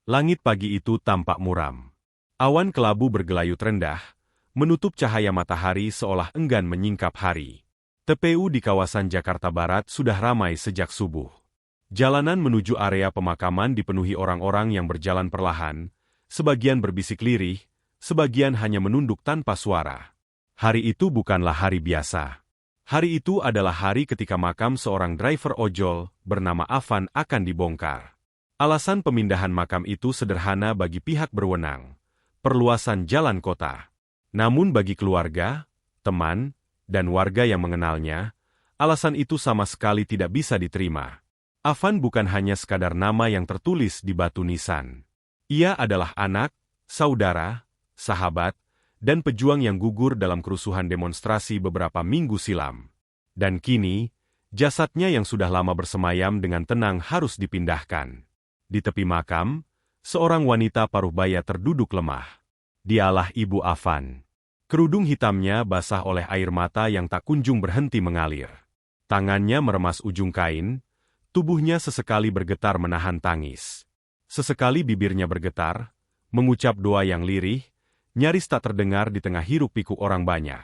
Langit pagi itu tampak muram. Awan kelabu bergelayut rendah, menutup cahaya matahari seolah enggan menyingkap hari. TPU di kawasan Jakarta Barat sudah ramai sejak subuh. Jalanan menuju area pemakaman dipenuhi orang-orang yang berjalan perlahan, sebagian berbisik lirih, sebagian hanya menunduk tanpa suara. Hari itu bukanlah hari biasa. Hari itu adalah hari ketika makam seorang driver ojol bernama Afan akan dibongkar. Alasan pemindahan makam itu sederhana bagi pihak berwenang, perluasan jalan kota. Namun bagi keluarga, teman, dan warga yang mengenalnya, alasan itu sama sekali tidak bisa diterima. Afan bukan hanya sekadar nama yang tertulis di batu nisan. Ia adalah anak, saudara, sahabat, dan pejuang yang gugur dalam kerusuhan demonstrasi beberapa minggu silam. Dan kini, jasadnya yang sudah lama bersemayam dengan tenang harus dipindahkan. Di tepi makam, seorang wanita paruh baya terduduk lemah. Dialah Ibu Afan. Kerudung hitamnya basah oleh air mata yang tak kunjung berhenti mengalir. Tangannya meremas ujung kain, tubuhnya sesekali bergetar menahan tangis. Sesekali bibirnya bergetar, mengucap doa yang lirih, nyaris tak terdengar di tengah hiruk-pikuk orang banyak.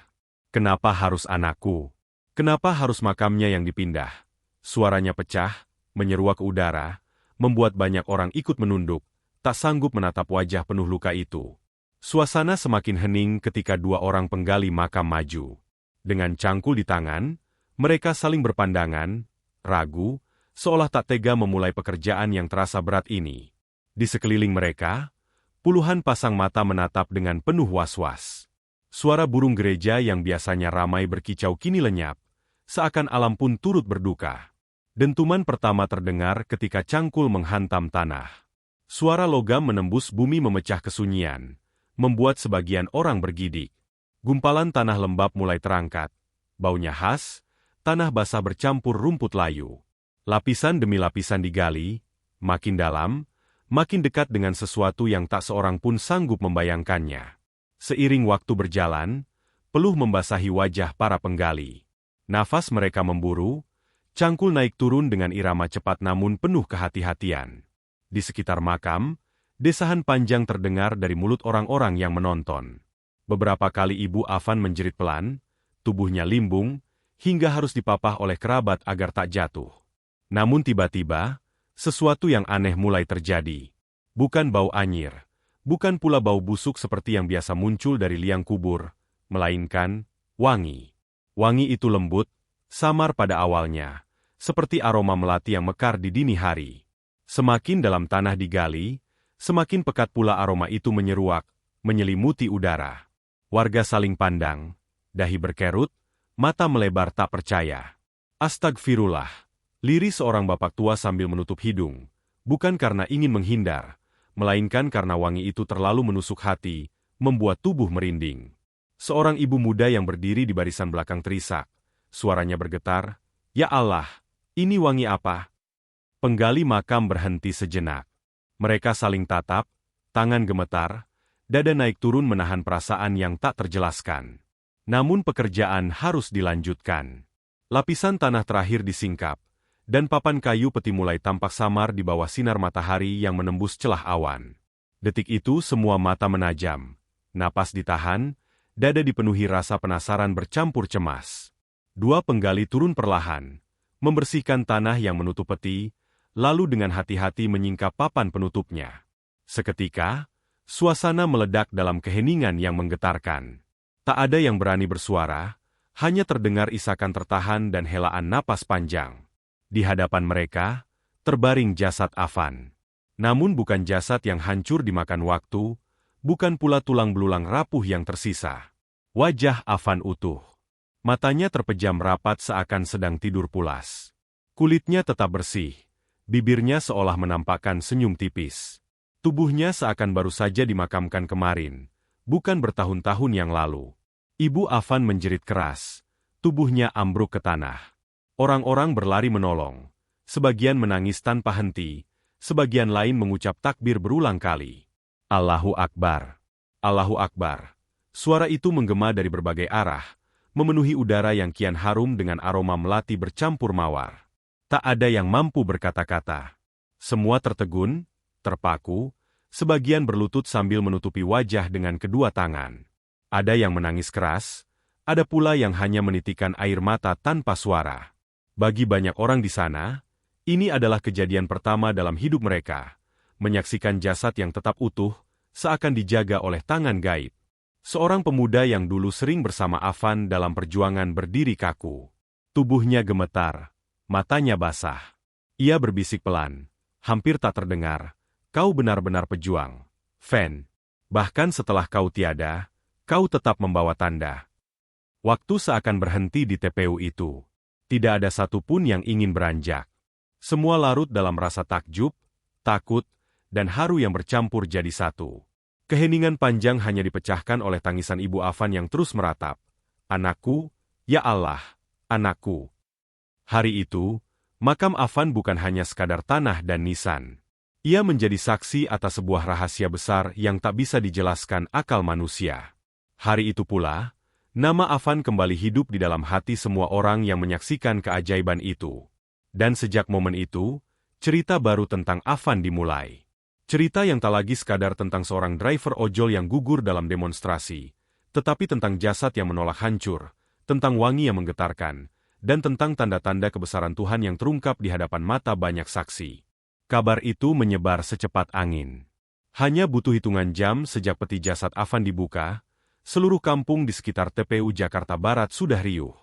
Kenapa harus anakku? Kenapa harus makamnya yang dipindah? Suaranya pecah, menyeruak ke udara, membuat banyak orang ikut menunduk, tak sanggup menatap wajah penuh luka itu. Suasana semakin hening ketika dua orang penggali makam maju. Dengan cangkul di tangan, mereka saling berpandangan, ragu, seolah tak tega memulai pekerjaan yang terasa berat ini. Di sekeliling mereka, puluhan pasang mata menatap dengan penuh was-was. Suara burung gereja yang biasanya ramai berkicau kini lenyap, seakan alam pun turut berduka. Dentuman pertama terdengar ketika cangkul menghantam tanah. Suara logam menembus bumi memecah kesunyian, membuat sebagian orang bergidik. Gumpalan tanah lembab mulai terangkat, baunya khas, tanah basah bercampur rumput layu. Lapisan demi lapisan digali, makin dalam, makin dekat dengan sesuatu yang tak seorang pun sanggup membayangkannya. Seiring waktu berjalan, peluh membasahi wajah para penggali. Nafas mereka memburu, cangkul naik turun dengan irama cepat namun penuh kehati-hatian. Di sekitar makam, desahan panjang terdengar dari mulut orang-orang yang menonton. Beberapa kali Ibu Afan menjerit pelan, tubuhnya limbung, hingga harus dipapah oleh kerabat agar tak jatuh. Namun tiba-tiba, sesuatu yang aneh mulai terjadi. Bukan bau anyir, bukan pula bau busuk seperti yang biasa muncul dari liang kubur, melainkan wangi. Wangi itu lembut, samar pada awalnya, seperti aroma melati yang mekar di dini hari. Semakin dalam tanah digali, semakin pekat pula aroma itu menyeruak, menyelimuti udara. Warga saling pandang, dahi berkerut, mata melebar tak percaya. Astagfirullah, lirih seorang bapak tua sambil menutup hidung, bukan karena ingin menghindar, melainkan karena wangi itu terlalu menusuk hati, membuat tubuh merinding. Seorang ibu muda yang berdiri di barisan belakang terisak, suaranya bergetar, "Ya Allah, ini wangi apa?" Penggali makam berhenti sejenak. Mereka saling tatap, tangan gemetar, dada naik turun menahan perasaan yang tak terjelaskan. Namun pekerjaan harus dilanjutkan. Lapisan tanah terakhir disingkap, dan papan kayu peti mulai tampak samar di bawah sinar matahari yang menembus celah awan. Detik itu semua mata menajam, napas ditahan, dada dipenuhi rasa penasaran bercampur cemas. Dua penggali turun perlahan, membersihkan tanah yang menutup peti, lalu dengan hati-hati menyingkap papan penutupnya. Seketika, suasana meledak dalam keheningan yang menggetarkan. Tak ada yang berani bersuara, hanya terdengar isakan tertahan dan helaan napas panjang. Di hadapan mereka, terbaring jasad Afan. Namun bukan jasad yang hancur dimakan waktu, bukan pula tulang belulang rapuh yang tersisa. Wajah Afan utuh. Matanya terpejam rapat seakan sedang tidur pulas. Kulitnya tetap bersih. Bibirnya seolah menampakkan senyum tipis. Tubuhnya seakan baru saja dimakamkan kemarin, bukan bertahun-tahun yang lalu. Ibu Afan menjerit keras. Tubuhnya ambruk ke tanah. Orang-orang berlari menolong. Sebagian menangis tanpa henti, sebagian lain mengucap takbir berulang kali. Allahu Akbar. Allahu Akbar. Suara itu menggema dari berbagai arah, memenuhi udara yang kian harum dengan aroma melati bercampur mawar. Tak ada yang mampu berkata-kata. Semua tertegun, terpaku, Sebagian berlutut sambil menutupi wajah dengan kedua tangan. Ada yang menangis keras, ada pula yang hanya menitikkan air mata tanpa suara. Bagi banyak orang di sana, ini adalah kejadian pertama dalam hidup mereka, menyaksikan jasad yang tetap utuh, seakan dijaga oleh tangan gaib. Seorang pemuda yang dulu sering bersama Afan dalam perjuangan berdiri kaku. Tubuhnya gemetar, matanya basah. Ia berbisik pelan, hampir tak terdengar, "Kau benar-benar pejuang, Fan. Bahkan setelah kau tiada, kau tetap membawa tanda." Waktu seakan berhenti di TPU itu. Tidak ada satupun yang ingin beranjak. Semua larut dalam rasa takjub, takut, dan haru yang bercampur jadi satu. Keheningan panjang hanya dipecahkan oleh tangisan Ibu Afan yang terus meratap. "Anakku, ya Allah, anakku." Hari itu, makam Afan bukan hanya sekadar tanah dan nisan. Ia menjadi saksi atas sebuah rahasia besar yang tak bisa dijelaskan akal manusia. Hari itu pula, nama Afan kembali hidup di dalam hati semua orang yang menyaksikan keajaiban itu. Dan sejak momen itu, cerita baru tentang Afan dimulai. Cerita yang tak lagi sekadar tentang seorang driver ojol yang gugur dalam demonstrasi, tetapi tentang jasad yang menolak hancur, tentang wangi yang menggetarkan, dan tentang tanda-tanda kebesaran Tuhan yang terungkap di hadapan mata banyak saksi. Kabar itu menyebar secepat angin. Hanya butuh hitungan jam sejak peti jasad Afan dibuka, seluruh kampung di sekitar TPU Jakarta Barat sudah riuh.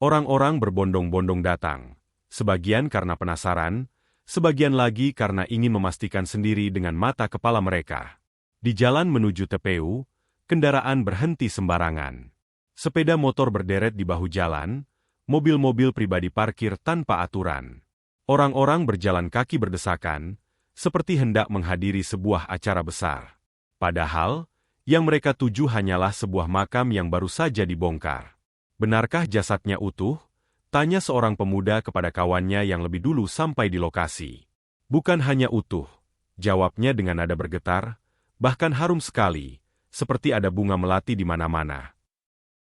Orang-orang berbondong-bondong datang, sebagian karena penasaran, sebagian lagi karena ingin memastikan sendiri dengan mata kepala mereka. Di jalan menuju TPU, kendaraan berhenti sembarangan. Sepeda motor berderet di bahu jalan, mobil-mobil pribadi parkir tanpa aturan. Orang-orang berjalan kaki berdesakan, seperti hendak menghadiri sebuah acara besar. Padahal, yang mereka tuju hanyalah sebuah makam yang baru saja dibongkar. "Benarkah jasadnya utuh?" tanya seorang pemuda kepada kawannya yang lebih dulu sampai di lokasi. "Bukan hanya utuh," jawabnya dengan nada bergetar, "bahkan harum sekali, seperti ada bunga melati di mana-mana."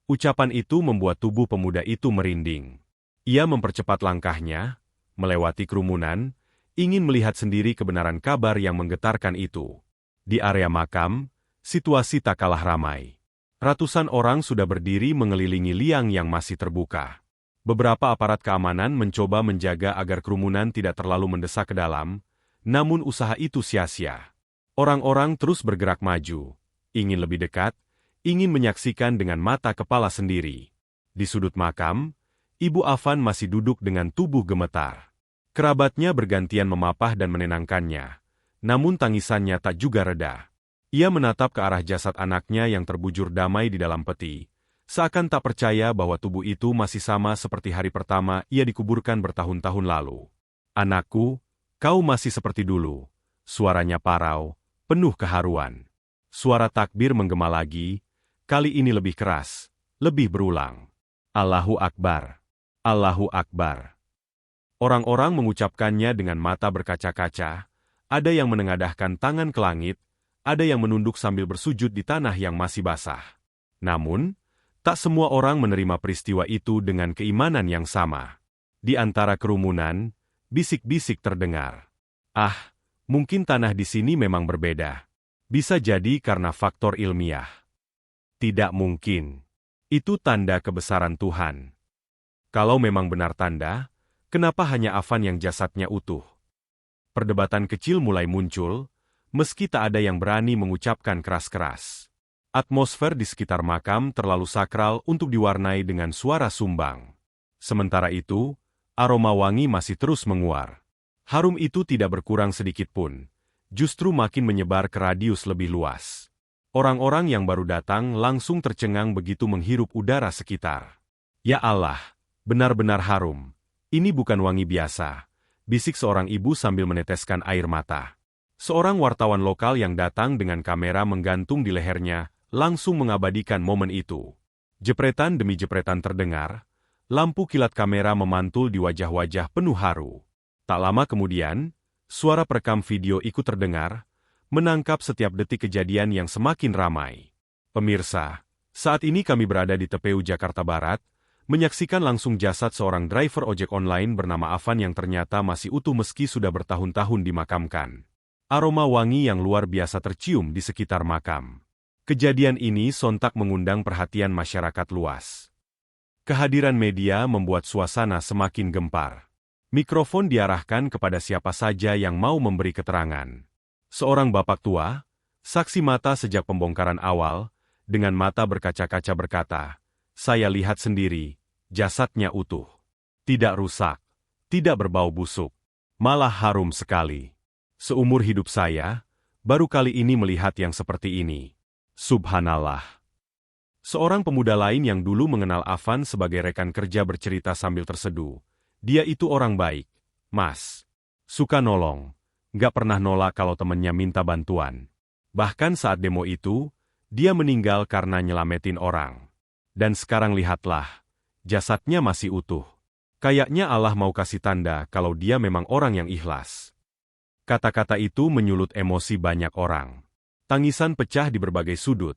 Ucapan itu membuat tubuh pemuda itu merinding. Ia mempercepat langkahnya, melewati kerumunan, ingin melihat sendiri kebenaran kabar yang menggetarkan itu. Di area makam, situasi tak kalah ramai. Ratusan orang sudah berdiri mengelilingi liang yang masih terbuka. Beberapa aparat keamanan mencoba menjaga agar kerumunan tidak terlalu mendesak ke dalam, namun usaha itu sia-sia. Orang-orang terus bergerak maju, ingin lebih dekat, ingin menyaksikan dengan mata kepala sendiri. Di sudut makam, Ibu Afan masih duduk dengan tubuh gemetar. Kerabatnya bergantian memapah dan menenangkannya, namun tangisannya tak juga reda. Ia menatap ke arah jasad anaknya yang terbujur damai di dalam peti, seakan tak percaya bahwa tubuh itu masih sama seperti hari pertama ia dikuburkan bertahun-tahun lalu. "Anakku, kau masih seperti dulu." Suaranya parau, penuh keharuan. Suara takbir menggema lagi, kali ini lebih keras, lebih berulang. "Allahu Akbar! Allahu Akbar!" Orang-orang mengucapkannya dengan mata berkaca-kaca, ada yang menengadahkan tangan ke langit, ada yang menunduk sambil bersujud di tanah yang masih basah. Namun, tak semua orang menerima peristiwa itu dengan keimanan yang sama. Di antara kerumunan, bisik-bisik terdengar. "Ah, mungkin tanah di sini memang berbeda. Bisa jadi karena faktor ilmiah." "Tidak mungkin. Itu tanda kebesaran Tuhan." Kalau memang benar tanda, kenapa hanya Afan yang jasadnya utuh? Perdebatan kecil mulai muncul, meski tak ada yang berani mengucapkan keras-keras. Atmosfer di sekitar makam terlalu sakral untuk diwarnai dengan suara sumbang. Sementara itu, aroma wangi masih terus menguar. Harum itu tidak berkurang sedikit pun, justru makin menyebar ke radius lebih luas. Orang-orang yang baru datang langsung tercengang begitu menghirup udara sekitar. "Ya Allah, benar-benar harum. Ini bukan wangi biasa," bisik seorang ibu sambil meneteskan air mata. Seorang wartawan lokal yang datang dengan kamera menggantung di lehernya langsung mengabadikan momen itu. Jepretan demi jepretan terdengar, lampu kilat kamera memantul di wajah-wajah penuh haru. Tak lama kemudian, suara perekam video ikut terdengar, menangkap setiap detik kejadian yang semakin ramai. Pemirsa, saat ini kami berada di TPU Jakarta Barat, menyaksikan langsung jasad seorang driver ojek online bernama Afan yang ternyata masih utuh meski sudah bertahun-tahun dimakamkan. Aroma wangi yang luar biasa tercium di sekitar makam. Kejadian ini sontak mengundang perhatian masyarakat luas. Kehadiran media membuat suasana semakin gempar. Mikrofon diarahkan kepada siapa saja yang mau memberi keterangan. Seorang bapak tua, saksi mata sejak pembongkaran awal, dengan mata berkaca-kaca berkata, "Saya lihat sendiri, jasadnya utuh. Tidak rusak, tidak berbau busuk, malah harum sekali. Seumur hidup saya, baru kali ini melihat yang seperti ini. Subhanallah." Seorang pemuda lain yang dulu mengenal Afan sebagai rekan kerja bercerita sambil terseduh. "Dia itu orang baik, Mas. Suka nolong, nggak pernah nolak kalau temennya minta bantuan. Bahkan saat demo itu, dia meninggal karena nyelamatin orang. Dan sekarang lihatlah, jasadnya masih utuh. Kayaknya Allah mau kasih tanda kalau dia memang orang yang ikhlas." Kata-kata itu menyulut emosi banyak orang. Tangisan pecah di berbagai sudut.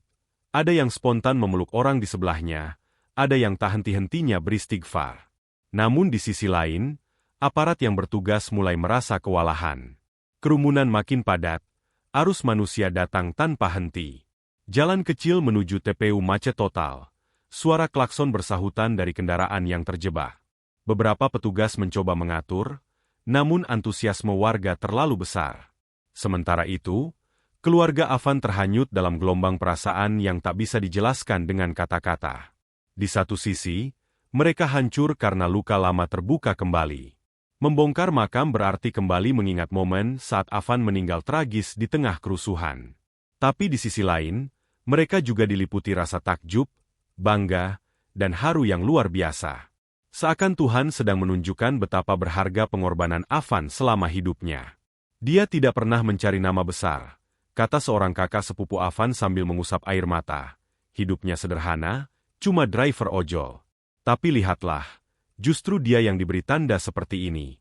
Ada yang spontan memeluk orang di sebelahnya, ada yang tak henti-hentinya beristighfar. Namun di sisi lain, aparat yang bertugas mulai merasa kewalahan. Kerumunan makin padat, arus manusia datang tanpa henti. Jalan kecil menuju TPU macet total. Suara klakson bersahutan dari kendaraan yang terjebak. Beberapa petugas mencoba mengatur, namun antusiasme warga terlalu besar. Sementara itu, keluarga Afan terhanyut dalam gelombang perasaan yang tak bisa dijelaskan dengan kata-kata. Di satu sisi, mereka hancur karena luka lama terbuka kembali. Membongkar makam berarti kembali mengingat momen saat Afan meninggal tragis di tengah kerusuhan. Tapi di sisi lain, mereka juga diliputi rasa takjub, bangga, dan haru yang luar biasa. Seakan Tuhan sedang menunjukkan betapa berharga pengorbanan Afan selama hidupnya. "Dia tidak pernah mencari nama besar," kata seorang kakak sepupu Afan sambil mengusap air mata. "Hidupnya sederhana, cuma driver ojol. Tapi lihatlah, justru dia yang diberi tanda seperti ini."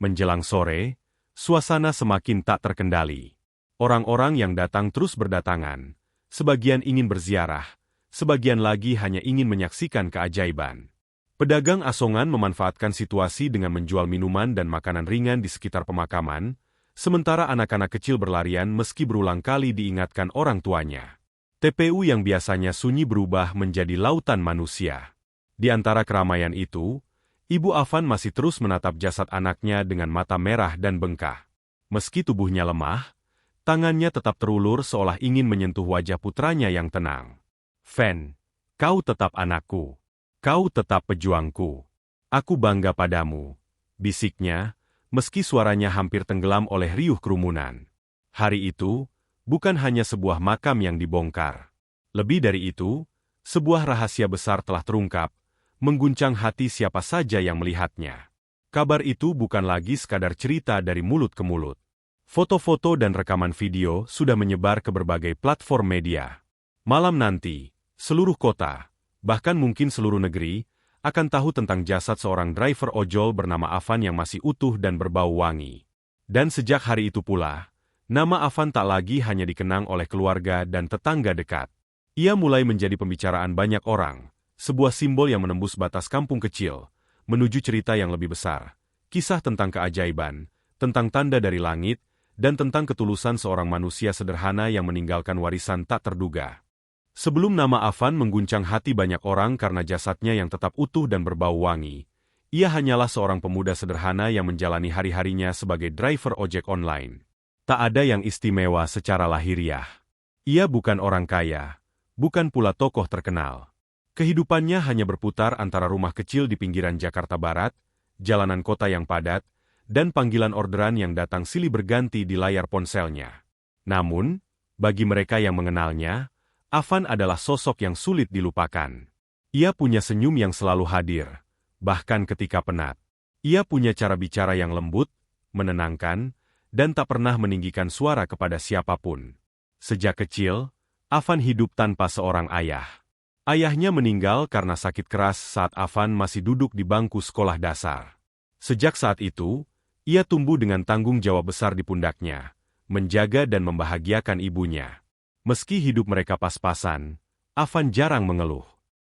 Menjelang sore, suasana semakin tak terkendali. Orang-orang yang datang terus berdatangan. Sebagian ingin berziarah, sebagian lagi hanya ingin menyaksikan keajaiban. Pedagang asongan memanfaatkan situasi dengan menjual minuman dan makanan ringan di sekitar pemakaman, sementara anak-anak kecil berlarian meski berulang kali diingatkan orang tuanya. TPU yang biasanya sunyi berubah menjadi lautan manusia. Di antara keramaian itu, Ibu Afan masih terus menatap jasad anaknya dengan mata merah dan bengkak. Meski tubuhnya lemah, tangannya tetap terulur seolah ingin menyentuh wajah putranya yang tenang. "Fen, kau tetap anakku. Kau tetap pejuangku. Aku bangga padamu," bisiknya, meski suaranya hampir tenggelam oleh riuh kerumunan. Hari itu, bukan hanya sebuah makam yang dibongkar. Lebih dari itu, sebuah rahasia besar telah terungkap, mengguncang hati siapa saja yang melihatnya. Kabar itu bukan lagi sekadar cerita dari mulut ke mulut. Foto-foto dan rekaman video sudah menyebar ke berbagai platform media. Malam nanti, seluruh kota, bahkan mungkin seluruh negeri, akan tahu tentang jasad seorang driver ojol bernama Afan yang masih utuh dan berbau wangi. Dan sejak hari itu pula, nama Afan tak lagi hanya dikenang oleh keluarga dan tetangga dekat. Ia mulai menjadi pembicaraan banyak orang, sebuah simbol yang menembus batas kampung kecil, menuju cerita yang lebih besar, kisah tentang keajaiban, tentang tanda dari langit, dan tentang ketulusan seorang manusia sederhana yang meninggalkan warisan tak terduga. Sebelum nama Afan mengguncang hati banyak orang karena jasadnya yang tetap utuh dan berbau wangi, ia hanyalah seorang pemuda sederhana yang menjalani hari-harinya sebagai driver ojek online. Tak ada yang istimewa secara lahiriah. Ia bukan orang kaya, bukan pula tokoh terkenal. Kehidupannya hanya berputar antara rumah kecil di pinggiran Jakarta Barat, jalanan kota yang padat, dan panggilan orderan yang datang silih berganti di layar ponselnya. Namun, bagi mereka yang mengenalnya, Afan adalah sosok yang sulit dilupakan. Ia punya senyum yang selalu hadir, bahkan ketika penat. Ia punya cara bicara yang lembut, menenangkan, dan tak pernah meninggikan suara kepada siapapun. Sejak kecil, Afan hidup tanpa seorang ayah. Ayahnya meninggal karena sakit keras saat Afan masih duduk di bangku sekolah dasar. Sejak saat itu, ia tumbuh dengan tanggung jawab besar di pundaknya, menjaga dan membahagiakan ibunya. Meski hidup mereka pas-pasan, Afan jarang mengeluh.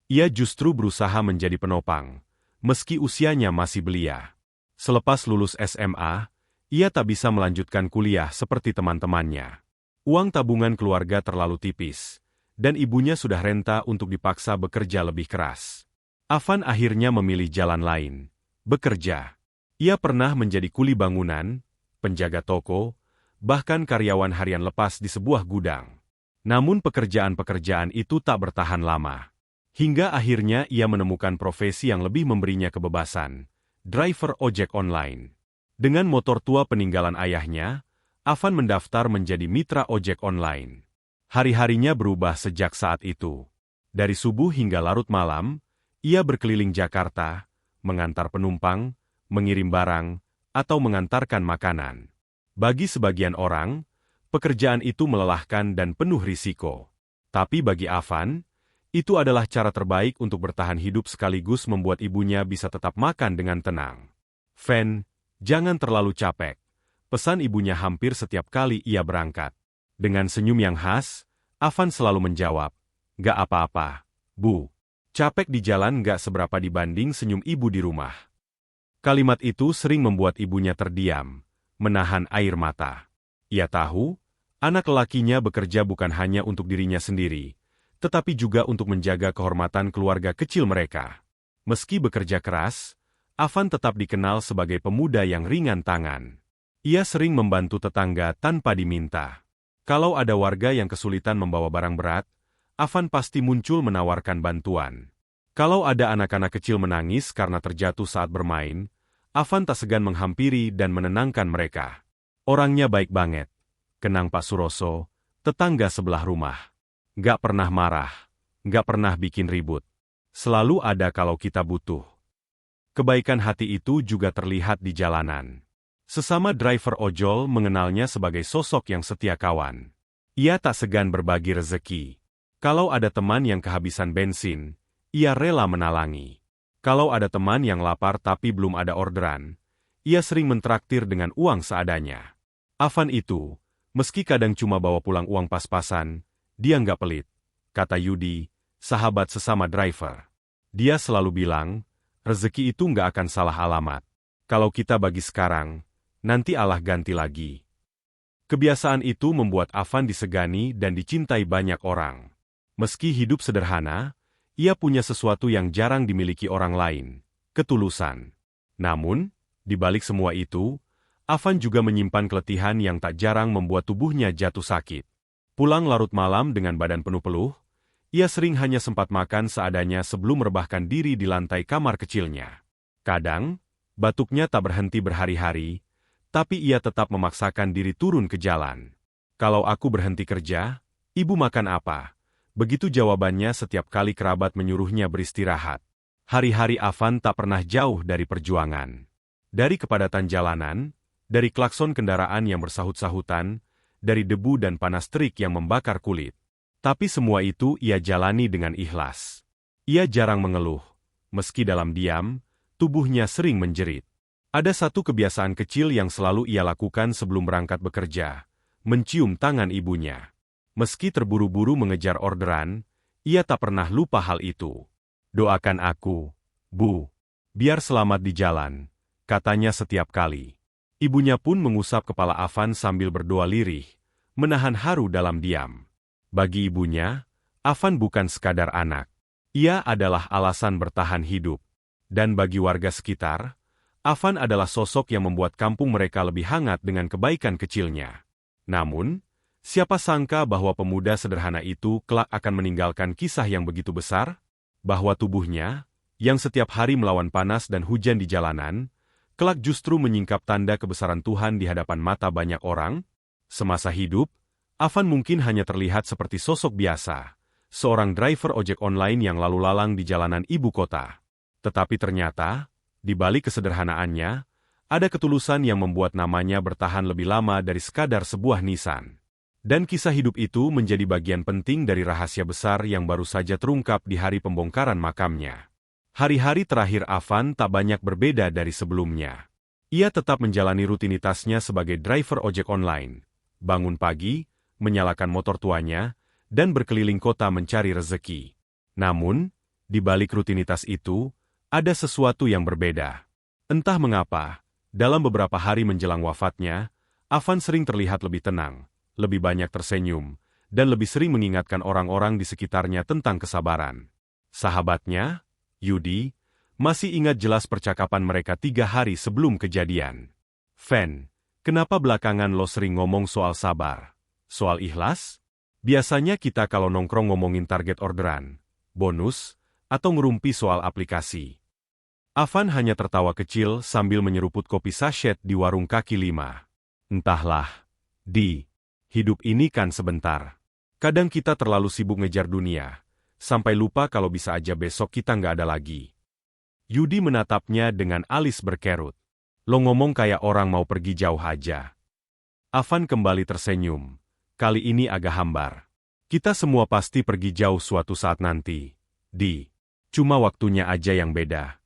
Ia justru berusaha menjadi penopang, meski usianya masih belia. Selepas lulus SMA, Ia tak bisa melanjutkan kuliah seperti teman-temannya. Uang tabungan keluarga terlalu tipis, dan ibunya sudah renta untuk dipaksa bekerja lebih keras. Afan akhirnya memilih jalan lain, bekerja. Ia pernah menjadi kuli bangunan, penjaga toko, bahkan karyawan harian lepas di sebuah gudang. Namun pekerjaan-pekerjaan itu tak bertahan lama. Hingga akhirnya ia menemukan profesi yang lebih memberinya kebebasan, driver ojek online. Dengan motor tua peninggalan ayahnya, Afan mendaftar menjadi mitra ojek online. Hari-harinya berubah sejak saat itu. Dari subuh hingga larut malam, ia berkeliling Jakarta, mengantar penumpang, mengirim barang, atau mengantarkan makanan. Bagi sebagian orang, pekerjaan itu melelahkan dan penuh risiko. Tapi bagi Afan, itu adalah cara terbaik untuk bertahan hidup sekaligus membuat ibunya bisa tetap makan dengan tenang. Fen, jangan terlalu capek, pesan ibunya hampir setiap kali ia berangkat. Dengan senyum yang khas, Afan selalu menjawab, "Gak apa-apa, Bu. Capek di jalan gak seberapa dibanding senyum ibu di rumah." Kalimat itu sering membuat ibunya terdiam, menahan air mata. Ia tahu, anak lelakinya bekerja bukan hanya untuk dirinya sendiri, tetapi juga untuk menjaga kehormatan keluarga kecil mereka. Meski bekerja keras, Afan tetap dikenal sebagai pemuda yang ringan tangan. Ia sering membantu tetangga tanpa diminta. Kalau ada warga yang kesulitan membawa barang berat, Afan pasti muncul menawarkan bantuan. Kalau ada anak-anak kecil menangis karena terjatuh saat bermain, Afan tak segan menghampiri dan menenangkan mereka. Orangnya baik banget, kenang Pak Suroso, tetangga sebelah rumah. Gak pernah marah, gak pernah bikin ribut. Selalu ada kalau kita butuh. Kebaikan hati itu juga terlihat di jalanan. Sesama driver ojol mengenalnya sebagai sosok yang setia kawan. Ia tak segan berbagi rezeki. Kalau ada teman yang kehabisan bensin, ia rela menalangi. Kalau ada teman yang lapar tapi belum ada orderan, ia sering mentraktir dengan uang seadanya. Afan itu, meski kadang cuma bawa pulang uang pas-pasan, dia nggak pelit, kata Yudi, sahabat sesama driver. Dia selalu bilang, rezeki itu nggak akan salah alamat. Kalau kita bagi sekarang, nanti Allah ganti lagi. Kebiasaan itu membuat Afan disegani dan dicintai banyak orang. Meski hidup sederhana, ia punya sesuatu yang jarang dimiliki orang lain, ketulusan. Namun, di balik semua itu, Afan juga menyimpan keletihan yang tak jarang membuat tubuhnya jatuh sakit. Pulang larut malam dengan badan penuh peluh, ia sering hanya sempat makan seadanya sebelum merebahkan diri di lantai kamar kecilnya. Kadang, batuknya tak berhenti berhari-hari, tapi ia tetap memaksakan diri turun ke jalan. "Kalau aku berhenti kerja, ibu makan apa?" Begitu jawabannya setiap kali kerabat menyuruhnya beristirahat. Hari-hari Afan tak pernah jauh dari perjuangan. Dari kepadatan jalanan, dari klakson kendaraan yang bersahut-sahutan, dari debu dan panas terik yang membakar kulit. Tapi semua itu ia jalani dengan ikhlas. Ia jarang mengeluh. Meski dalam diam, tubuhnya sering menjerit. Ada satu kebiasaan kecil yang selalu ia lakukan sebelum berangkat bekerja, mencium tangan ibunya. Meski terburu-buru mengejar orderan, ia tak pernah lupa hal itu. "Doakan aku, Bu. Biar selamat di jalan," katanya setiap kali. Ibunya pun mengusap kepala Afan sambil berdoa lirih, menahan haru dalam diam. Bagi ibunya, Afan bukan sekadar anak. Ia adalah alasan bertahan hidup. Dan bagi warga sekitar, Afan adalah sosok yang membuat kampung mereka lebih hangat dengan kebaikan kecilnya. Namun, siapa sangka bahwa pemuda sederhana itu kelak akan meninggalkan kisah yang begitu besar? Bahwa tubuhnya, yang setiap hari melawan panas dan hujan di jalanan, kelak justru menyingkap tanda kebesaran Tuhan di hadapan mata banyak orang? Semasa hidup, Afan mungkin hanya terlihat seperti sosok biasa, seorang driver ojek online yang lalu lalang di jalanan ibu kota. Tetapi ternyata, di balik kesederhanaannya, ada ketulusan yang membuat namanya bertahan lebih lama dari sekadar sebuah nisan. Dan kisah hidup itu menjadi bagian penting dari rahasia besar yang baru saja terungkap di hari pembongkaran makamnya. Hari-hari terakhir Afan tak banyak berbeda dari sebelumnya. Ia tetap menjalani rutinitasnya sebagai driver ojek online, bangun pagi, menyalakan motor tuanya, dan berkeliling kota mencari rezeki. Namun, di balik rutinitas itu, ada sesuatu yang berbeda. Entah mengapa, Dalam beberapa hari menjelang wafatnya, Avan sering terlihat lebih tenang, lebih banyak tersenyum, dan lebih sering mengingatkan orang-orang di sekitarnya tentang kesabaran. Sahabatnya, Yudi, masih ingat jelas percakapan mereka 3 hari sebelum kejadian. Fan, kenapa belakangan lo sering ngomong soal sabar? Soal ikhlas? Biasanya kita kalau nongkrong ngomongin target orderan, bonus, atau ngerumpi soal aplikasi. Avan hanya tertawa kecil sambil menyeruput kopi sachet di warung kaki 5. Entahlah, hidup ini kan sebentar. Kadang kita terlalu sibuk ngejar dunia, sampai lupa kalau bisa aja besok kita nggak ada lagi. Yudi menatapnya dengan alis berkerut. Lo ngomong kayak orang mau pergi jauh aja. Avan kembali tersenyum. Kali ini agak hambar. Kita semua pasti pergi jauh suatu saat nanti. Cuma waktunya aja yang beda.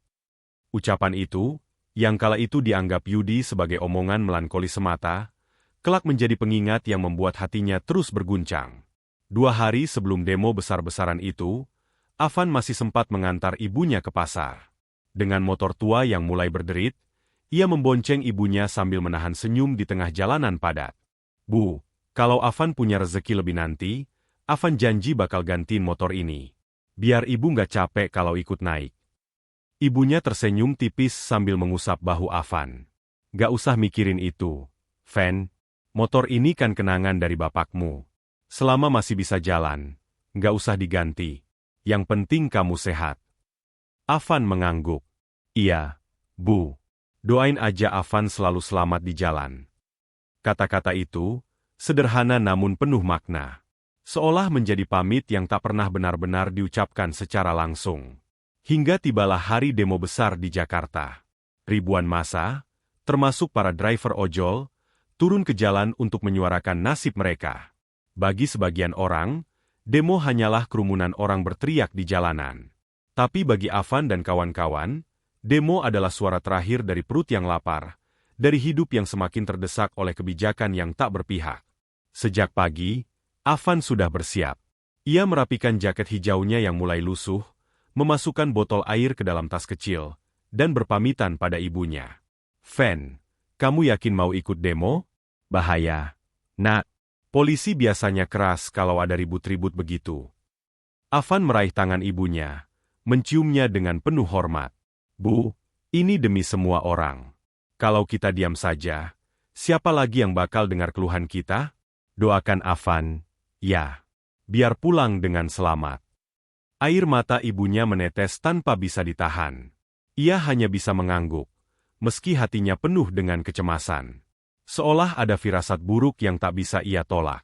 Ucapan itu, yang kala itu dianggap Yudi sebagai omongan melankoli semata, kelak menjadi pengingat yang membuat hatinya terus berguncang. 2 hari sebelum demo besar-besaran itu, Avan masih sempat mengantar ibunya ke pasar. Dengan motor tua yang mulai berderit, ia membonceng ibunya sambil menahan senyum di tengah jalanan padat. Bu, kalau Avan punya rezeki lebih nanti, Avan janji bakal gantiin motor ini. Biar ibu nggak capek kalau ikut naik. Ibunya tersenyum tipis sambil mengusap bahu Avan. Gak usah mikirin itu, Van. Motor ini kan kenangan dari bapakmu. Selama masih bisa jalan, gak usah diganti. Yang penting kamu sehat. Avan mengangguk. Iya, Bu. Doain aja Avan selalu selamat di jalan. Kata-kata itu, sederhana namun penuh makna. Seolah menjadi pamit yang tak pernah benar-benar diucapkan secara langsung. Hingga tibalah hari demo besar di Jakarta. Ribuan massa, termasuk para driver ojol, turun ke jalan untuk menyuarakan nasib mereka. Bagi sebagian orang, demo hanyalah kerumunan orang berteriak di jalanan. Tapi bagi Avan dan kawan-kawan, demo adalah suara terakhir dari perut yang lapar, dari hidup yang semakin terdesak oleh kebijakan yang tak berpihak. Sejak pagi, Avan sudah bersiap. Ia merapikan jaket hijaunya yang mulai lusuh, memasukkan botol air ke dalam tas kecil, dan berpamitan pada ibunya. Van, kamu yakin mau ikut demo? Bahaya. Nak, polisi biasanya keras kalau ada ribut-ribut begitu. Avan meraih tangan ibunya, menciumnya dengan penuh hormat. Bu, ini demi semua orang. Kalau kita diam saja, siapa lagi yang bakal dengar keluhan kita? Doakan Avan, ya. Biar pulang dengan selamat. Air mata ibunya menetes tanpa bisa ditahan. Ia hanya bisa mengangguk, meski hatinya penuh dengan kecemasan. Seolah ada firasat buruk yang tak bisa ia tolak.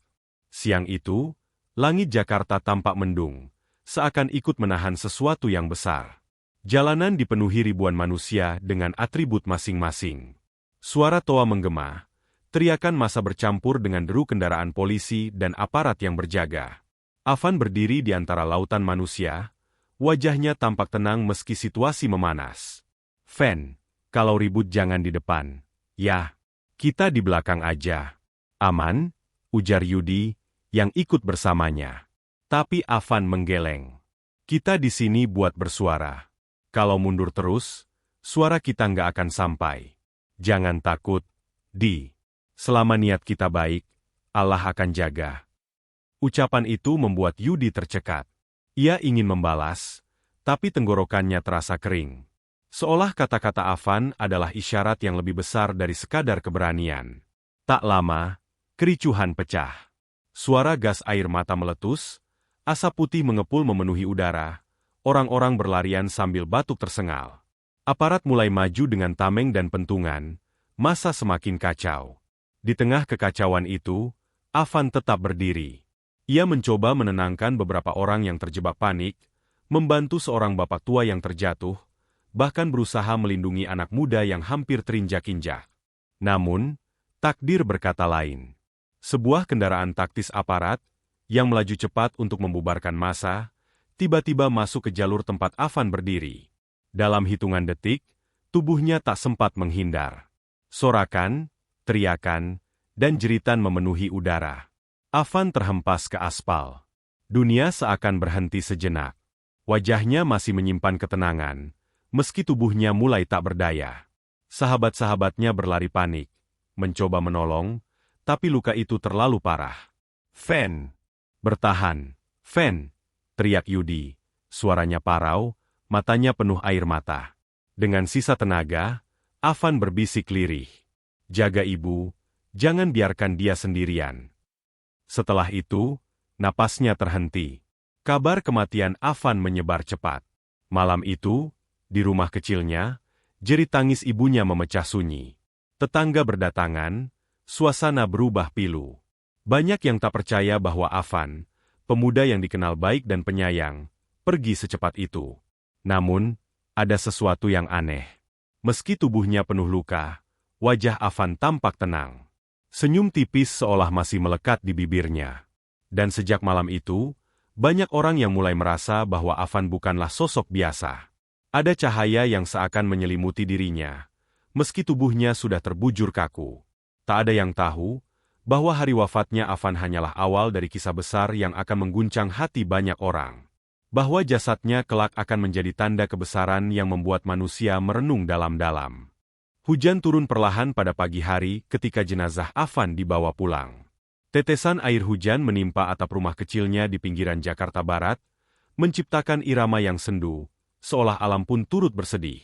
Siang itu, langit Jakarta tampak mendung, seakan ikut menahan sesuatu yang besar. Jalanan dipenuhi ribuan manusia dengan atribut masing-masing. Suara toa menggema, teriakan massa bercampur dengan deru kendaraan polisi dan aparat yang berjaga. Avan berdiri di antara lautan manusia, wajahnya tampak tenang meski situasi memanas. Van, kalau ribut jangan di depan. Ya, kita di belakang aja. Aman, ujar Yudi, yang ikut bersamanya. Tapi Avan menggeleng. Kita di sini buat bersuara. Kalau mundur terus, suara kita nggak akan sampai. Jangan takut, Selama niat kita baik, Allah akan jaga. Ucapan itu membuat Yudi tercekat. Ia ingin membalas, tapi tenggorokannya terasa kering. Seolah kata-kata Avan adalah isyarat yang lebih besar dari sekadar keberanian. Tak lama, kericuhan pecah. Suara gas air mata meletus, asap putih mengepul memenuhi udara, orang-orang berlarian sambil batuk tersengal. Aparat mulai maju dengan tameng dan pentungan, massa semakin kacau. Di tengah kekacauan itu, Avan tetap berdiri. Ia mencoba menenangkan beberapa orang yang terjebak panik, membantu seorang bapak tua yang terjatuh, bahkan berusaha melindungi anak muda yang hampir terinjak-injak. Namun, takdir berkata lain. Sebuah kendaraan taktis aparat, yang melaju cepat untuk membubarkan massa, tiba-tiba masuk ke jalur tempat Avan berdiri. Dalam hitungan detik, tubuhnya tak sempat menghindar. Sorakan, teriakan, dan jeritan memenuhi udara. Avan terhempas ke aspal. Dunia seakan berhenti sejenak. Wajahnya masih menyimpan ketenangan, meski tubuhnya mulai tak berdaya. Sahabat-sahabatnya berlari panik, mencoba menolong, tapi luka itu terlalu parah. "Fen! Bertahan! Fen!" teriak Yudi. Suaranya parau, matanya penuh air mata. Dengan sisa tenaga, Avan berbisik lirih. "Jaga ibu, jangan biarkan dia sendirian." Setelah itu, napasnya terhenti. Kabar kematian Avan menyebar cepat. Malam itu, di rumah kecilnya, jerit tangis ibunya memecah sunyi. Tetangga berdatangan, suasana berubah pilu. Banyak yang tak percaya bahwa Avan, pemuda yang dikenal baik dan penyayang, pergi secepat itu. Namun, ada sesuatu yang aneh. Meski tubuhnya penuh luka, wajah Avan tampak tenang. Senyum tipis seolah masih melekat di bibirnya. Dan sejak malam itu, banyak orang yang mulai merasa bahwa Avan bukanlah sosok biasa. Ada cahaya yang seakan menyelimuti dirinya, meski tubuhnya sudah terbujur kaku. Tak ada yang tahu bahwa hari wafatnya Avan hanyalah awal dari kisah besar yang akan mengguncang hati banyak orang. Bahwa jasadnya kelak akan menjadi tanda kebesaran yang membuat manusia merenung dalam-dalam. Hujan turun perlahan pada pagi hari ketika jenazah Avan dibawa pulang. Tetesan air hujan menimpa atap rumah kecilnya di pinggiran Jakarta Barat, menciptakan irama yang sendu, seolah alam pun turut bersedih.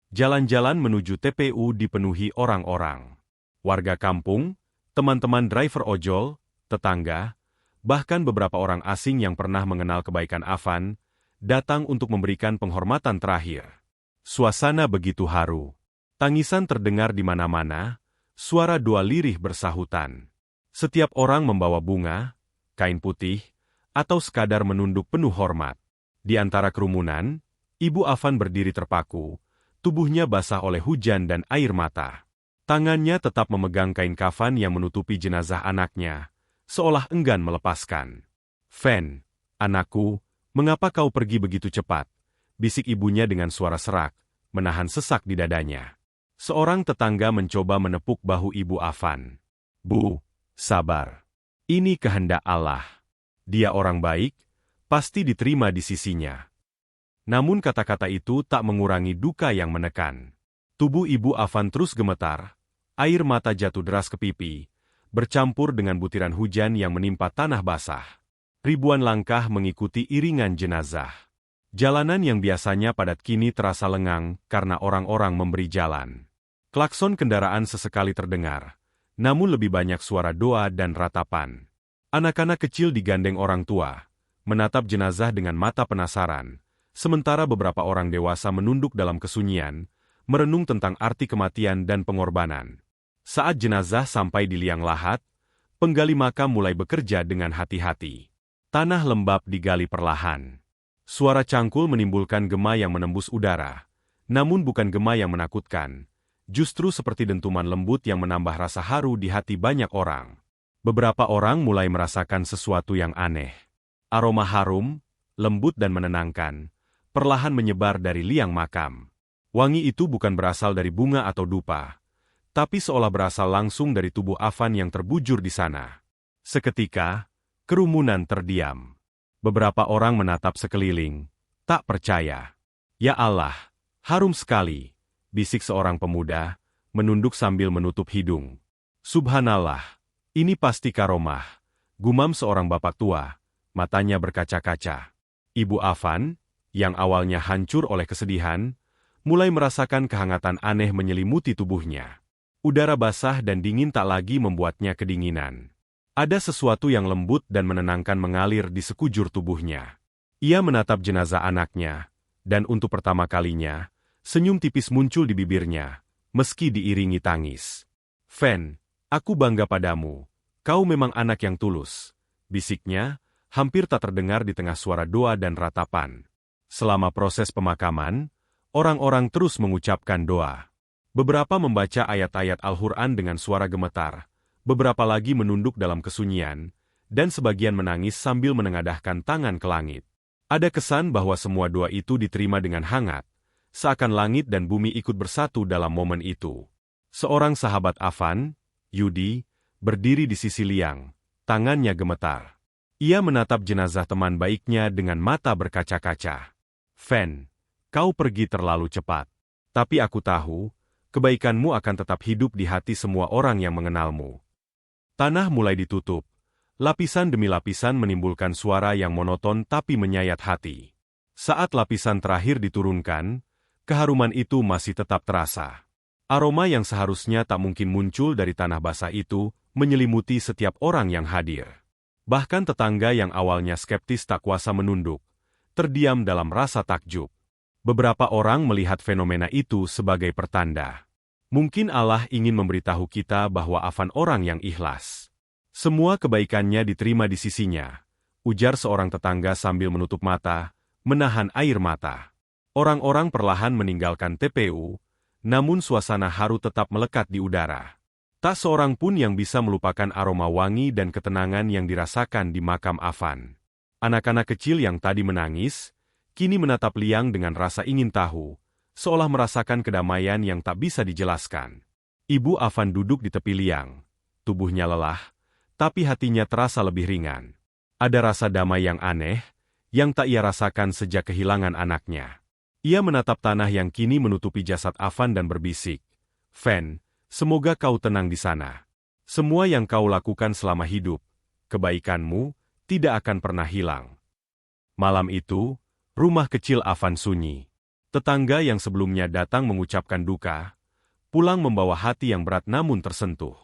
Jalan-jalan menuju TPU dipenuhi orang-orang. Warga kampung, teman-teman driver ojol, tetangga, bahkan beberapa orang asing yang pernah mengenal kebaikan Avan, datang untuk memberikan penghormatan terakhir. Suasana begitu haru. Tangisan terdengar di mana-mana, suara doa lirih bersahutan. Setiap orang membawa bunga, kain putih, atau sekadar menunduk penuh hormat. Di antara kerumunan, Ibu Avan berdiri terpaku, tubuhnya basah oleh hujan dan air mata. Tangannya tetap memegang kain kafan yang menutupi jenazah anaknya, seolah enggan melepaskan. "Fen, anakku, mengapa kau pergi begitu cepat?" bisik ibunya dengan suara serak, menahan sesak di dadanya. Seorang tetangga mencoba menepuk bahu Ibu Avan. "Bu, sabar. Ini kehendak Allah. Dia orang baik, pasti diterima di sisinya." Namun kata-kata itu tak mengurangi duka yang menekan. Tubuh Ibu Avan terus gemetar, air mata jatuh deras ke pipi, bercampur dengan butiran hujan yang menimpa tanah basah. Ribuan langkah mengikuti iringan jenazah. Jalanan yang biasanya padat kini terasa lengang karena orang-orang memberi jalan. Klakson kendaraan sesekali terdengar, namun lebih banyak suara doa dan ratapan. Anak-anak kecil digandeng orang tua, menatap jenazah dengan mata penasaran, sementara beberapa orang dewasa menunduk dalam kesunyian, merenung tentang arti kematian dan pengorbanan. Saat jenazah sampai di liang lahat, penggali makam mulai bekerja dengan hati-hati. Tanah lembab digali perlahan. Suara cangkul menimbulkan gema yang menembus udara, namun bukan gema yang menakutkan, justru seperti dentuman lembut yang menambah rasa haru di hati banyak orang. Beberapa orang mulai merasakan sesuatu yang aneh. Aroma harum, lembut dan menenangkan, perlahan menyebar dari liang makam. Wangi itu bukan berasal dari bunga atau dupa, tapi seolah berasal langsung dari tubuh Avan yang terbujur di sana. Seketika, kerumunan terdiam. Beberapa orang menatap sekeliling, tak percaya. "Ya Allah, harum sekali," bisik seorang pemuda, menunduk sambil menutup hidung. "Subhanallah, ini pasti karomah," gumam seorang bapak tua, matanya berkaca-kaca. Ibu Avan, yang awalnya hancur oleh kesedihan, mulai merasakan kehangatan aneh menyelimuti tubuhnya. Udara basah dan dingin tak lagi membuatnya kedinginan. Ada sesuatu yang lembut dan menenangkan mengalir di sekujur tubuhnya. Ia menatap jenazah anaknya, dan untuk pertama kalinya, senyum tipis muncul di bibirnya, meski diiringi tangis. "Fen, aku bangga padamu. Kau memang anak yang tulus," bisiknya, hampir tak terdengar di tengah suara doa dan ratapan. Selama proses pemakaman, orang-orang terus mengucapkan doa. Beberapa membaca ayat-ayat Al-Quran dengan suara gemetar, beberapa lagi menunduk dalam kesunyian, dan sebagian menangis sambil menengadahkan tangan ke langit. Ada kesan bahwa semua doa itu diterima dengan hangat, seakan langit dan bumi ikut bersatu dalam momen itu. Seorang sahabat Avan, Yudi, berdiri di sisi liang, tangannya gemetar. Ia menatap jenazah teman baiknya dengan mata berkaca-kaca. "Fen, kau pergi terlalu cepat. Tapi aku tahu, kebaikanmu akan tetap hidup di hati semua orang yang mengenalmu. Tanah mulai ditutup. Lapisan demi lapisan menimbulkan suara yang monoton tapi menyayat hati. Saat lapisan terakhir diturunkan, keharuman itu masih tetap terasa. Aroma yang seharusnya tak mungkin muncul dari tanah basah itu menyelimuti setiap orang yang hadir. Bahkan tetangga yang awalnya skeptis tak kuasa menunduk, terdiam dalam rasa takjub. Beberapa orang melihat fenomena itu sebagai pertanda. Mungkin Allah ingin memberitahu kita bahwa Afan orang yang ikhlas. Semua kebaikannya diterima di sisinya, ujar seorang tetangga sambil menutup mata, menahan air mata. Orang-orang perlahan meninggalkan TPU, namun suasana haru tetap melekat di udara. Tak seorang pun yang bisa melupakan aroma wangi dan ketenangan yang dirasakan di makam Afan. Anak-anak kecil yang tadi menangis, kini menatap Liang dengan rasa ingin tahu, seolah merasakan kedamaian yang tak bisa dijelaskan. Ibu Afan duduk di tepi Liang, tubuhnya lelah, tapi hatinya terasa lebih ringan. Ada rasa damai yang aneh, yang tak ia rasakan sejak kehilangan anaknya. Ia menatap tanah yang kini menutupi jasad Afan dan berbisik, "Fen, semoga kau tenang di sana. Semua yang kau lakukan selama hidup, kebaikanmu, tidak akan pernah hilang." Malam itu, rumah kecil Afan sunyi. Tetangga yang sebelumnya datang mengucapkan duka, pulang membawa hati yang berat namun tersentuh.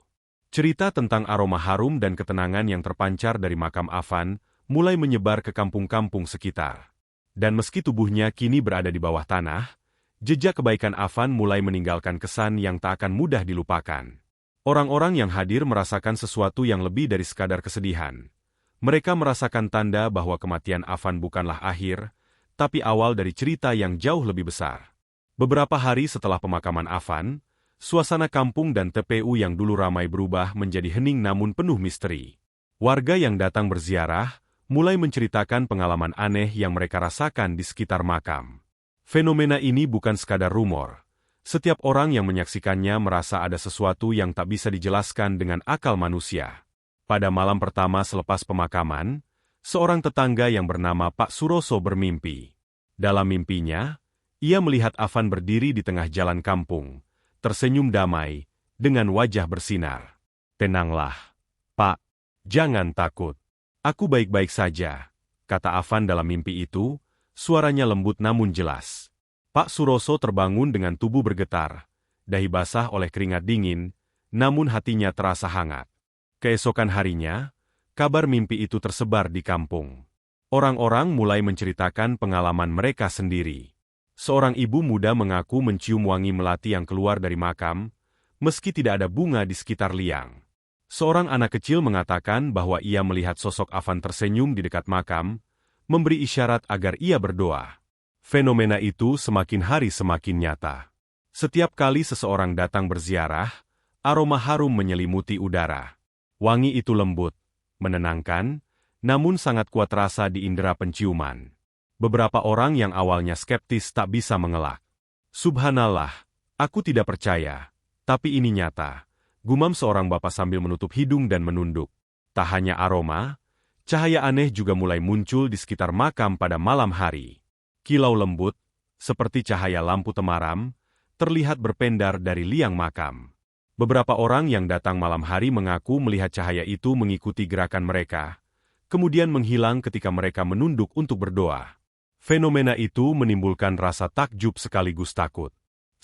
Cerita tentang aroma harum dan ketenangan yang terpancar dari makam Afan mulai menyebar ke kampung-kampung sekitar. Dan meski tubuhnya kini berada di bawah tanah, jejak kebaikan Afan mulai meninggalkan kesan yang tak akan mudah dilupakan. Orang-orang yang hadir merasakan sesuatu yang lebih dari sekadar kesedihan. Mereka merasakan tanda bahwa kematian Afan bukanlah akhir, tapi awal dari cerita yang jauh lebih besar. Beberapa hari setelah pemakaman Afan, suasana kampung dan TPU yang dulu ramai berubah menjadi hening namun penuh misteri. Warga yang datang berziarah mulai menceritakan pengalaman aneh yang mereka rasakan di sekitar makam. Fenomena ini bukan sekadar rumor. Setiap orang yang menyaksikannya merasa ada sesuatu yang tak bisa dijelaskan dengan akal manusia. Pada malam pertama selepas pemakaman, seorang tetangga yang bernama Pak Suroso bermimpi. Dalam mimpinya, ia melihat Afan berdiri di tengah jalan kampung, tersenyum damai, dengan wajah bersinar. "Tenanglah, Pak. Jangan takut. Aku baik-baik saja," kata Afan dalam mimpi itu, suaranya lembut namun jelas. Pak Suroso terbangun dengan tubuh bergetar, dahi basah oleh keringat dingin, namun hatinya terasa hangat. Keesokan harinya, kabar mimpi itu tersebar di kampung. Orang-orang mulai menceritakan pengalaman mereka sendiri. Seorang ibu muda mengaku mencium wangi melati yang keluar dari makam, meski tidak ada bunga di sekitar Liang. Seorang anak kecil mengatakan bahwa ia melihat sosok Afan tersenyum di dekat makam, memberi isyarat agar ia berdoa. Fenomena itu semakin hari semakin nyata. Setiap kali seseorang datang berziarah, aroma harum menyelimuti udara. Wangi itu lembut, menenangkan, namun sangat kuat rasa di indera penciuman. Beberapa orang yang awalnya skeptis tak bisa mengelak. "Subhanallah, aku tidak percaya, tapi ini nyata," gumam seorang bapak sambil menutup hidung dan menunduk. Tak hanya aroma, cahaya aneh juga mulai muncul di sekitar makam pada malam hari. Kilau lembut, seperti cahaya lampu temaram, terlihat berpendar dari liang makam. Beberapa orang yang datang malam hari mengaku melihat cahaya itu mengikuti gerakan mereka, kemudian menghilang ketika mereka menunduk untuk berdoa. Fenomena itu menimbulkan rasa takjub sekaligus takut.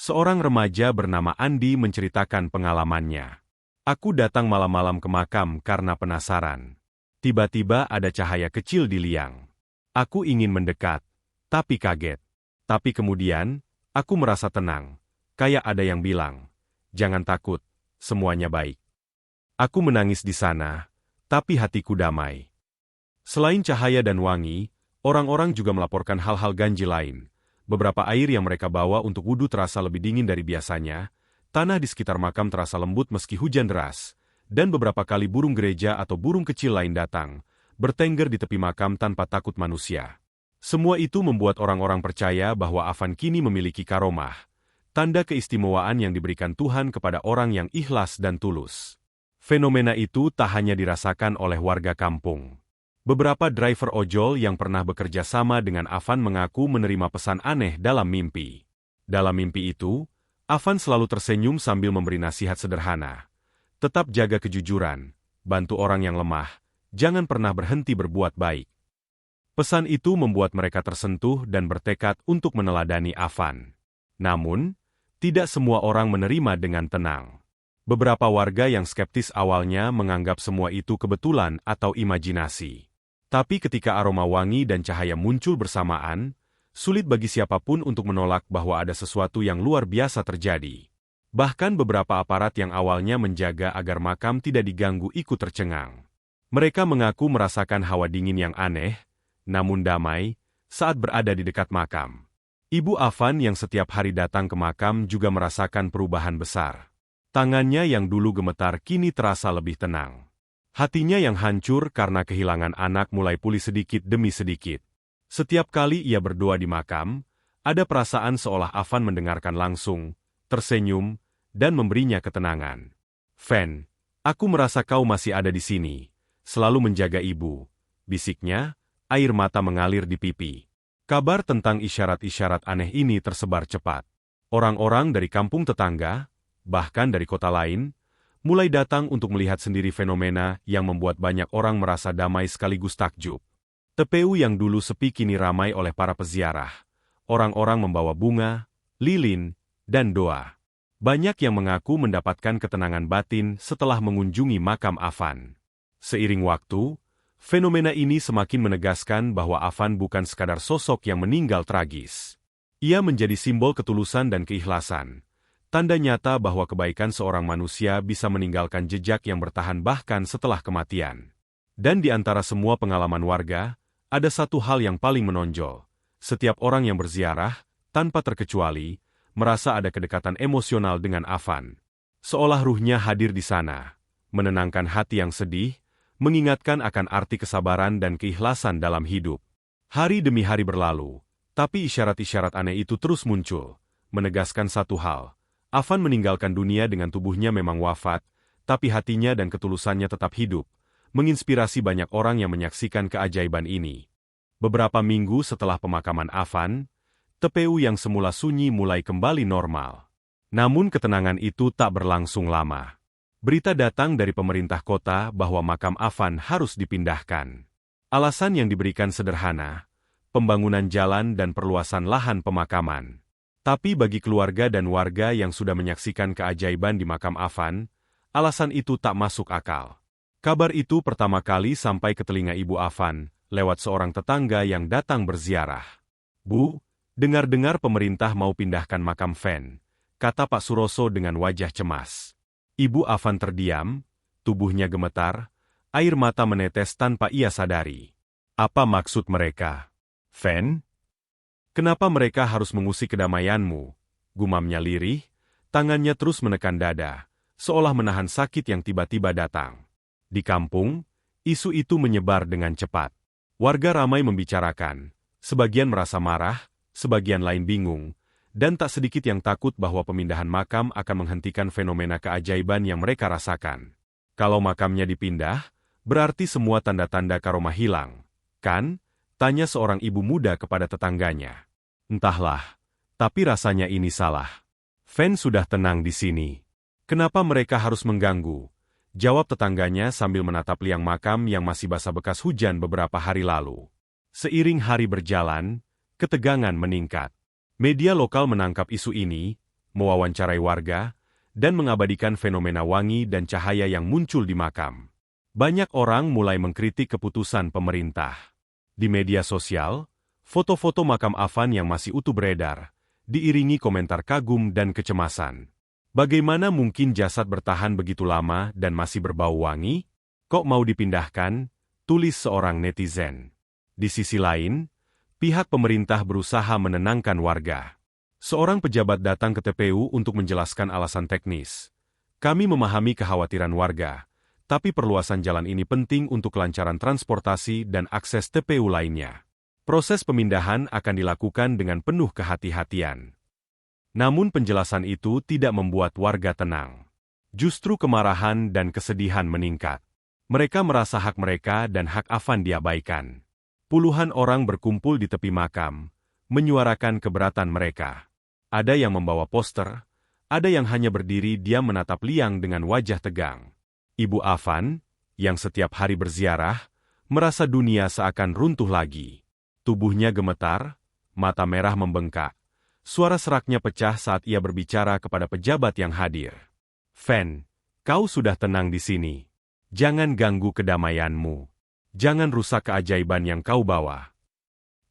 Seorang remaja bernama Andi menceritakan pengalamannya. "Aku datang malam-malam ke makam karena penasaran. Tiba-tiba ada cahaya kecil di liang. Aku ingin mendekat, tapi kaget. Tapi kemudian, aku merasa tenang, kayak ada yang bilang, 'Jangan takut, semuanya baik.' Aku menangis di sana, tapi hatiku damai." Selain cahaya dan wangi, orang-orang juga melaporkan hal-hal ganjil lain. Beberapa air yang mereka bawa untuk wudhu terasa lebih dingin dari biasanya, tanah di sekitar makam terasa lembut meski hujan deras, dan beberapa kali burung gereja atau burung kecil lain datang, bertengger di tepi makam tanpa takut manusia. Semua itu membuat orang-orang percaya bahwa Afan kini memiliki karomah, tanda keistimewaan yang diberikan Tuhan kepada orang yang ikhlas dan tulus. Fenomena itu tak hanya dirasakan oleh warga kampung. Beberapa driver ojol yang pernah bekerja sama dengan Afan mengaku menerima pesan aneh dalam mimpi. Dalam mimpi itu, Afan selalu tersenyum sambil memberi nasihat sederhana. Tetap jaga kejujuran, bantu orang yang lemah, jangan pernah berhenti berbuat baik. Pesan itu membuat mereka tersentuh dan bertekad untuk meneladani Afan. Namun, tidak semua orang menerima dengan tenang. Beberapa warga yang skeptis awalnya menganggap semua itu kebetulan atau imajinasi. Tapi ketika aroma wangi dan cahaya muncul bersamaan, sulit bagi siapapun untuk menolak bahwa ada sesuatu yang luar biasa terjadi. Bahkan beberapa aparat yang awalnya menjaga agar makam tidak diganggu ikut tercengang. Mereka mengaku merasakan hawa dingin yang aneh, namun damai, saat berada di dekat makam. Ibu Afan yang setiap hari datang ke makam juga merasakan perubahan besar. Tangannya yang dulu gemetar kini terasa lebih tenang. Hatinya yang hancur karena kehilangan anak mulai pulih sedikit demi sedikit. Setiap kali ia berdoa di makam, ada perasaan seolah Afan mendengarkan langsung, tersenyum, dan memberinya ketenangan. "Fen, aku merasa kau masih ada di sini, selalu menjaga ibu," bisiknya, air mata mengalir di pipi. Kabar tentang isyarat-isyarat aneh ini tersebar cepat. Orang-orang dari kampung tetangga, bahkan dari kota lain, mulai datang untuk melihat sendiri fenomena yang membuat banyak orang merasa damai sekaligus takjub. TPU yang dulu sepi kini ramai oleh para peziarah. Orang-orang membawa bunga, lilin, dan doa. Banyak yang mengaku mendapatkan ketenangan batin setelah mengunjungi makam Afan. Seiring waktu, fenomena ini semakin menegaskan bahwa Afan bukan sekadar sosok yang meninggal tragis. Ia menjadi simbol ketulusan dan keikhlasan. Tanda nyata bahwa kebaikan seorang manusia bisa meninggalkan jejak yang bertahan bahkan setelah kematian. Dan di antara semua pengalaman warga, ada satu hal yang paling menonjol. Setiap orang yang berziarah, tanpa terkecuali, merasa ada kedekatan emosional dengan Afan. Seolah ruhnya hadir di sana, menenangkan hati yang sedih, mengingatkan akan arti kesabaran dan keikhlasan dalam hidup. Hari demi hari berlalu, tapi isyarat-isyarat aneh itu terus muncul, menegaskan satu hal. Afan meninggalkan dunia dengan tubuhnya memang wafat, tapi hatinya dan ketulusannya tetap hidup, menginspirasi banyak orang yang menyaksikan keajaiban ini. Beberapa minggu setelah pemakaman Afan, TPU yang semula sunyi mulai kembali normal. Namun ketenangan itu tak berlangsung lama. Berita datang dari pemerintah kota bahwa makam Afan harus dipindahkan. Alasan yang diberikan sederhana, pembangunan jalan dan perluasan lahan pemakaman. Tapi bagi keluarga dan warga yang sudah menyaksikan keajaiban di makam Afan, alasan itu tak masuk akal. Kabar itu pertama kali sampai ke telinga Ibu Afan, lewat seorang tetangga yang datang berziarah. "Bu, dengar-dengar pemerintah mau pindahkan makam Fen," kata Pak Suroso dengan wajah cemas. Ibu Afan terdiam, tubuhnya gemetar, air mata menetes tanpa ia sadari. "Apa maksud mereka? Fen? Kenapa mereka harus mengusik kedamaianmu?" Gumamnya lirih, tangannya terus menekan dada, seolah menahan sakit yang tiba-tiba datang. Di kampung, isu itu menyebar dengan cepat. Warga ramai membicarakan, sebagian merasa marah, sebagian lain bingung, dan tak sedikit yang takut bahwa pemindahan makam akan menghentikan fenomena keajaiban yang mereka rasakan. Kalau makamnya dipindah, berarti semua tanda-tanda karomah hilang, kan? Tanya seorang ibu muda kepada tetangganya. "Entahlah, tapi rasanya ini salah. Fen sudah tenang di sini. Kenapa mereka harus mengganggu?" Jawab tetangganya sambil menatap liang makam yang masih basah bekas hujan beberapa hari lalu. Seiring hari berjalan, ketegangan meningkat. Media lokal menangkap isu ini, mewawancarai warga, dan mengabadikan fenomena wangi dan cahaya yang muncul di makam. Banyak orang mulai mengkritik keputusan pemerintah. Di media sosial, foto-foto makam Afan yang masih utuh beredar, diiringi komentar kagum dan kecemasan. Bagaimana mungkin jasad bertahan begitu lama dan masih berbau wangi? Kok mau dipindahkan? Tulis seorang netizen. Di sisi lain, pihak pemerintah berusaha menenangkan warga. Seorang pejabat datang ke TPU untuk menjelaskan alasan teknis. "Kami memahami kekhawatiran warga, tapi perluasan jalan ini penting untuk kelancaran transportasi dan akses TPU lainnya. Proses pemindahan akan dilakukan dengan penuh kehati-hatian." Namun penjelasan itu tidak membuat warga tenang. Justru kemarahan dan kesedihan meningkat. Mereka merasa hak mereka dan hak Afan diabaikan. Puluhan orang berkumpul di tepi makam, menyuarakan keberatan mereka. Ada yang membawa poster, ada yang hanya berdiri diam menatap Liang dengan wajah tegang. Ibu Afan, yang setiap hari berziarah, merasa dunia seakan runtuh lagi. Tubuhnya gemetar, mata merah membengkak. Suara seraknya pecah saat ia berbicara kepada pejabat yang hadir. Fen, kau sudah tenang di sini. Jangan ganggu kedamaianmu. Jangan rusak keajaiban yang kau bawa.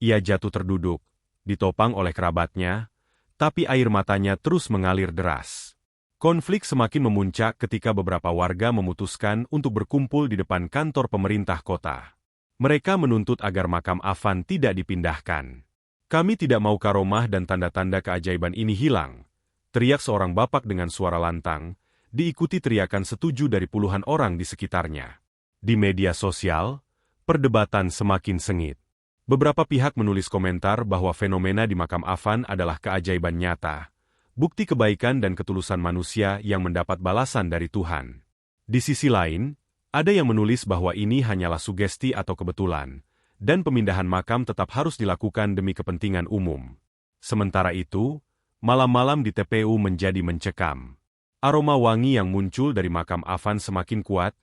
Ia jatuh terduduk, ditopang oleh kerabatnya, tapi air matanya terus mengalir deras. Konflik semakin memuncak ketika beberapa warga memutuskan untuk berkumpul di depan kantor pemerintah kota. Mereka menuntut agar makam Afan tidak dipindahkan. Kami tidak mau karomah dan tanda-tanda keajaiban ini hilang, teriak seorang bapak dengan suara lantang, diikuti teriakan setuju dari puluhan orang di sekitarnya. Di media sosial, perdebatan semakin sengit. Beberapa pihak menulis komentar bahwa fenomena di makam Afan adalah keajaiban nyata, bukti kebaikan dan ketulusan manusia yang mendapat balasan dari Tuhan. Di sisi lain, ada yang menulis bahwa ini hanyalah sugesti atau kebetulan, dan pemindahan makam tetap harus dilakukan demi kepentingan umum. Sementara itu, malam-malam di TPU menjadi mencekam. Aroma wangi yang muncul dari makam Afan semakin kuat,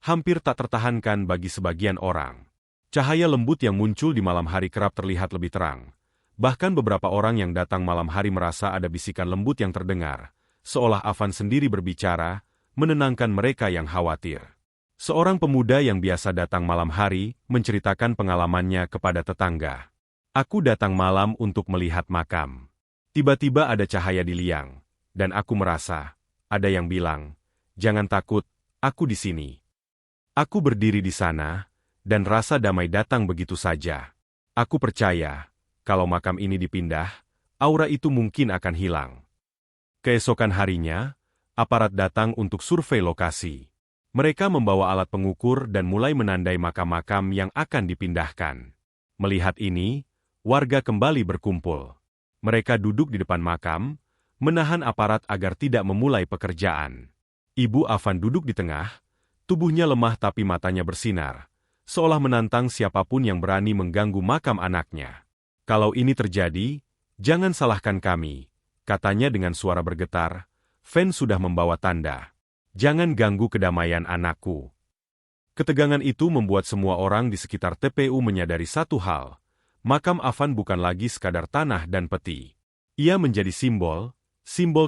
hampir tak tertahankan bagi sebagian orang. Cahaya lembut yang muncul di malam hari kerap terlihat lebih terang. Bahkan beberapa orang yang datang malam hari merasa ada bisikan lembut yang terdengar, seolah Afan sendiri berbicara, menenangkan mereka yang khawatir. Seorang pemuda yang biasa datang malam hari, menceritakan pengalamannya kepada tetangga. Aku datang malam untuk melihat makam. Tiba-tiba ada cahaya di liang, dan aku merasa, ada yang bilang, jangan takut, aku di sini. Aku berdiri di sana, dan rasa damai datang begitu saja. Aku percaya, kalau makam ini dipindah, aura itu mungkin akan hilang. Keesokan harinya, aparat datang untuk survei lokasi. Mereka membawa alat pengukur dan mulai menandai makam-makam yang akan dipindahkan. Melihat ini, warga kembali berkumpul. Mereka duduk di depan makam, menahan aparat agar tidak memulai pekerjaan. Ibu Afan duduk di tengah, tubuhnya lemah tapi matanya bersinar, seolah menantang siapapun yang berani mengganggu makam anaknya. Kalau ini terjadi, jangan salahkan kami, katanya dengan suara bergetar. Fen sudah membawa tanda. Jangan ganggu kedamaian anakku. Ketegangan itu membuat semua orang di sekitar TPU menyadari satu hal. Makam Afan bukan lagi sekadar tanah dan peti. Ia menjadi simbol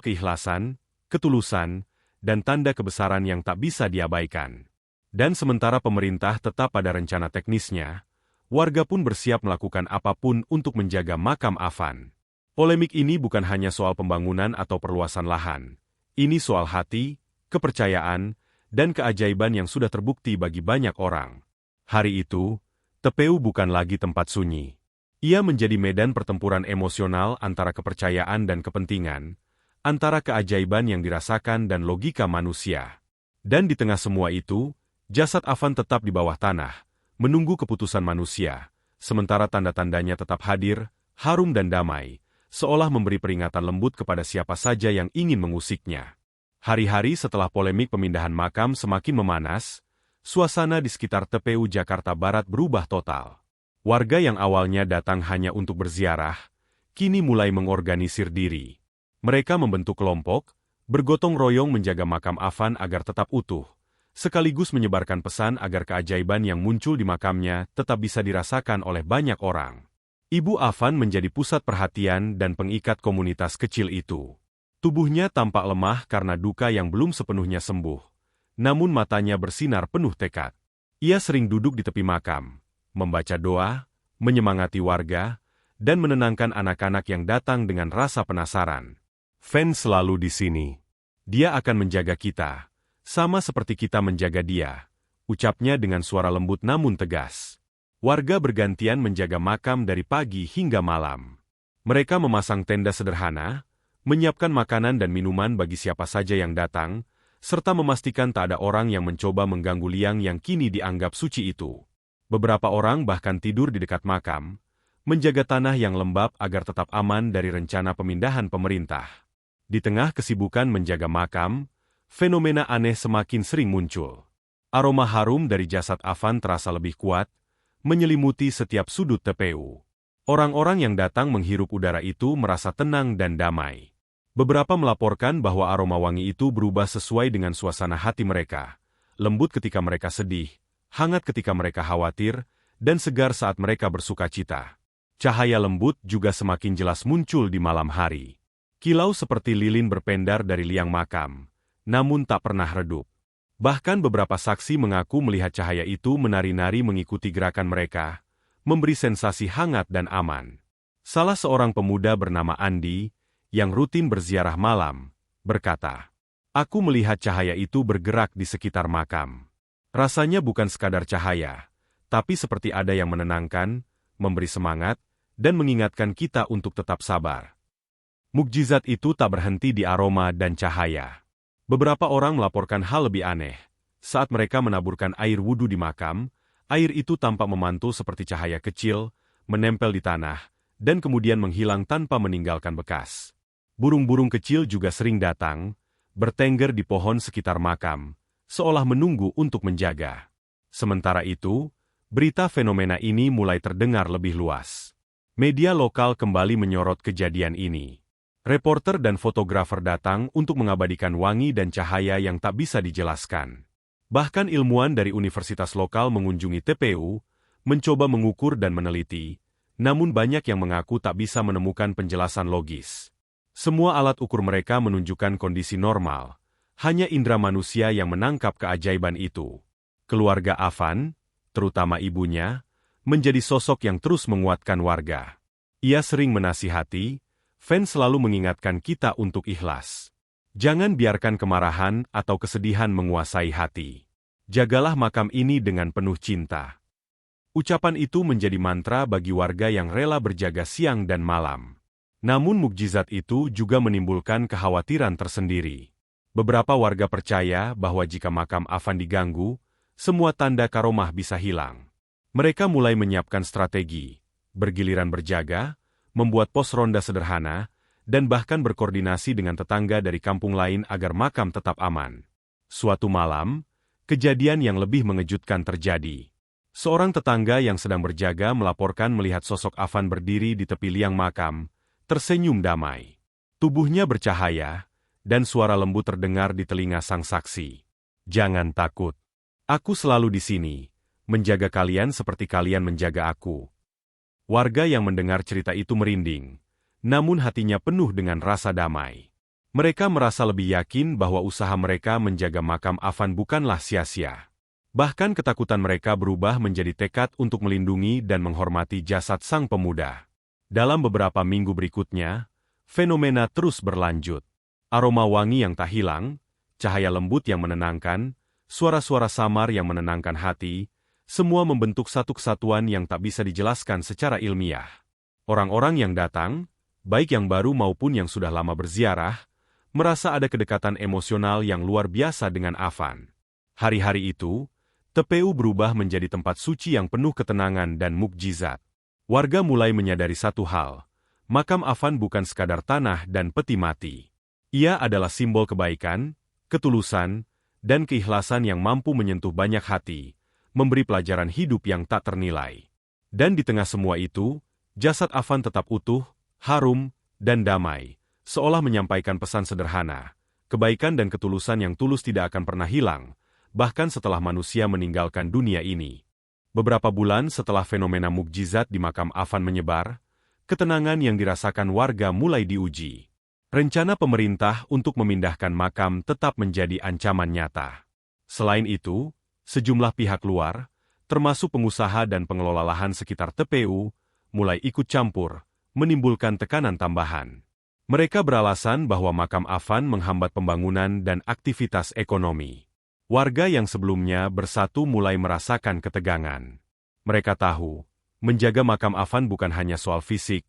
keikhlasan, ketulusan, dan tanda kebesaran yang tak bisa diabaikan. Dan sementara pemerintah tetap pada rencana teknisnya, warga pun bersiap melakukan apapun untuk menjaga makam Afan. Polemik ini bukan hanya soal pembangunan atau perluasan lahan. Ini soal hati, kepercayaan, dan keajaiban yang sudah terbukti bagi banyak orang. Hari itu, TPU bukan lagi tempat sunyi. Ia menjadi medan pertempuran emosional antara kepercayaan dan kepentingan, antara keajaiban yang dirasakan dan logika manusia. Dan di tengah semua itu, jasad Afan tetap di bawah tanah, menunggu keputusan manusia, sementara tanda-tandanya tetap hadir, harum dan damai, seolah memberi peringatan lembut kepada siapa saja yang ingin mengusiknya. Hari-hari setelah polemik pemindahan makam semakin memanas, suasana di sekitar TPU Jakarta Barat berubah total. Warga yang awalnya datang hanya untuk berziarah, kini mulai mengorganisir diri. Mereka membentuk kelompok, bergotong royong menjaga makam Afan agar tetap utuh, sekaligus menyebarkan pesan agar keajaiban yang muncul di makamnya tetap bisa dirasakan oleh banyak orang. Ibu Afan menjadi pusat perhatian dan pengikat komunitas kecil itu. Tubuhnya tampak lemah karena duka yang belum sepenuhnya sembuh, namun matanya bersinar penuh tekad. Ia sering duduk di tepi makam, membaca doa, menyemangati warga, dan menenangkan anak-anak yang datang dengan rasa penasaran. Fen selalu di sini. Dia akan menjaga kita, sama seperti kita menjaga dia, ucapnya dengan suara lembut namun tegas. Warga bergantian menjaga makam dari pagi hingga malam. Mereka memasang tenda sederhana, menyiapkan makanan dan minuman bagi siapa saja yang datang, serta memastikan tak ada orang yang mencoba mengganggu liang yang kini dianggap suci itu. Beberapa orang bahkan tidur di dekat makam, menjaga tanah yang lembab agar tetap aman dari rencana pemindahan pemerintah. Di tengah kesibukan menjaga makam, fenomena aneh semakin sering muncul. Aroma harum dari jasad Afan terasa lebih kuat, menyelimuti setiap sudut TPU. Orang-orang yang datang menghirup udara itu merasa tenang dan damai. Beberapa melaporkan bahwa aroma wangi itu berubah sesuai dengan suasana hati mereka, lembut ketika mereka sedih, hangat ketika mereka khawatir, dan segar saat mereka bersuka cita. Cahaya lembut juga semakin jelas muncul di malam hari. Kilau seperti lilin berpendar dari liang makam, namun tak pernah redup. Bahkan beberapa saksi mengaku melihat cahaya itu menari-nari mengikuti gerakan mereka, memberi sensasi hangat dan aman. Salah seorang pemuda bernama Andi, yang rutin berziarah malam, berkata, "Aku melihat cahaya itu bergerak di sekitar makam. Rasanya bukan sekadar cahaya, tapi seperti ada yang menenangkan, memberi semangat, dan mengingatkan kita untuk tetap sabar." Mukjizat itu tak berhenti di aroma dan cahaya. Beberapa orang melaporkan hal lebih aneh. Saat mereka menaburkan air wudhu di makam, air itu tampak memantul seperti cahaya kecil, menempel di tanah, dan kemudian menghilang tanpa meninggalkan bekas. Burung-burung kecil juga sering datang, bertengger di pohon sekitar makam, seolah menunggu untuk menjaga. Sementara itu, berita fenomena ini mulai terdengar lebih luas. Media lokal kembali menyorot kejadian ini. Reporter dan fotografer datang untuk mengabadikan wangi dan cahaya yang tak bisa dijelaskan. Bahkan ilmuwan dari universitas lokal mengunjungi TPU, mencoba mengukur dan meneliti, namun banyak yang mengaku tak bisa menemukan penjelasan logis. Semua alat ukur mereka menunjukkan kondisi normal, hanya indera manusia yang menangkap keajaiban itu. Keluarga Afan, terutama ibunya, menjadi sosok yang terus menguatkan warga. Ia sering menasihati, Fen selalu mengingatkan kita untuk ikhlas. Jangan biarkan kemarahan atau kesedihan menguasai hati. Jagalah makam ini dengan penuh cinta. Ucapan itu menjadi mantra bagi warga yang rela berjaga siang dan malam. Namun mukjizat itu juga menimbulkan kekhawatiran tersendiri. Beberapa warga percaya bahwa jika makam Afan diganggu, semua tanda karomah bisa hilang. Mereka mulai menyiapkan strategi, bergiliran berjaga, membuat pos ronda sederhana, dan bahkan berkoordinasi dengan tetangga dari kampung lain agar makam tetap aman. Suatu malam, kejadian yang lebih mengejutkan terjadi. Seorang tetangga yang sedang berjaga melaporkan melihat sosok Afan berdiri di tepi liang makam, tersenyum damai. Tubuhnya bercahaya, dan suara lembut terdengar di telinga sang saksi. "Jangan takut. Aku selalu di sini, menjaga kalian seperti kalian menjaga aku." Warga yang mendengar cerita itu merinding, namun hatinya penuh dengan rasa damai. Mereka merasa lebih yakin bahwa usaha mereka menjaga makam Afan bukanlah sia-sia. Bahkan ketakutan mereka berubah menjadi tekad untuk melindungi dan menghormati jasad sang pemuda. Dalam beberapa minggu berikutnya, fenomena terus berlanjut. Aroma wangi yang tak hilang, cahaya lembut yang menenangkan, suara-suara samar yang menenangkan hati, semua membentuk satu kesatuan yang tak bisa dijelaskan secara ilmiah. Orang-orang yang datang, baik yang baru maupun yang sudah lama berziarah, merasa ada kedekatan emosional yang luar biasa dengan Afan. Hari-hari itu, TPU berubah menjadi tempat suci yang penuh ketenangan dan mukjizat. Warga mulai menyadari satu hal, makam Afan bukan sekadar tanah dan peti mati. Ia adalah simbol kebaikan, ketulusan, dan keikhlasan yang mampu menyentuh banyak hati, memberi pelajaran hidup yang tak ternilai. Dan di tengah semua itu, jasad Afan tetap utuh, harum, dan damai, seolah menyampaikan pesan sederhana. Kebaikan dan ketulusan yang tulus tidak akan pernah hilang, bahkan setelah manusia meninggalkan dunia ini. Beberapa bulan setelah fenomena mukjizat di makam Afan menyebar, ketenangan yang dirasakan warga mulai diuji. Rencana pemerintah untuk memindahkan makam tetap menjadi ancaman nyata. Selain itu, sejumlah pihak luar, termasuk pengusaha dan pengelola lahan sekitar TPU, mulai ikut campur, menimbulkan tekanan tambahan. Mereka beralasan bahwa makam Afan menghambat pembangunan dan aktivitas ekonomi. Warga yang sebelumnya bersatu mulai merasakan ketegangan. Mereka tahu, menjaga makam Afan bukan hanya soal fisik,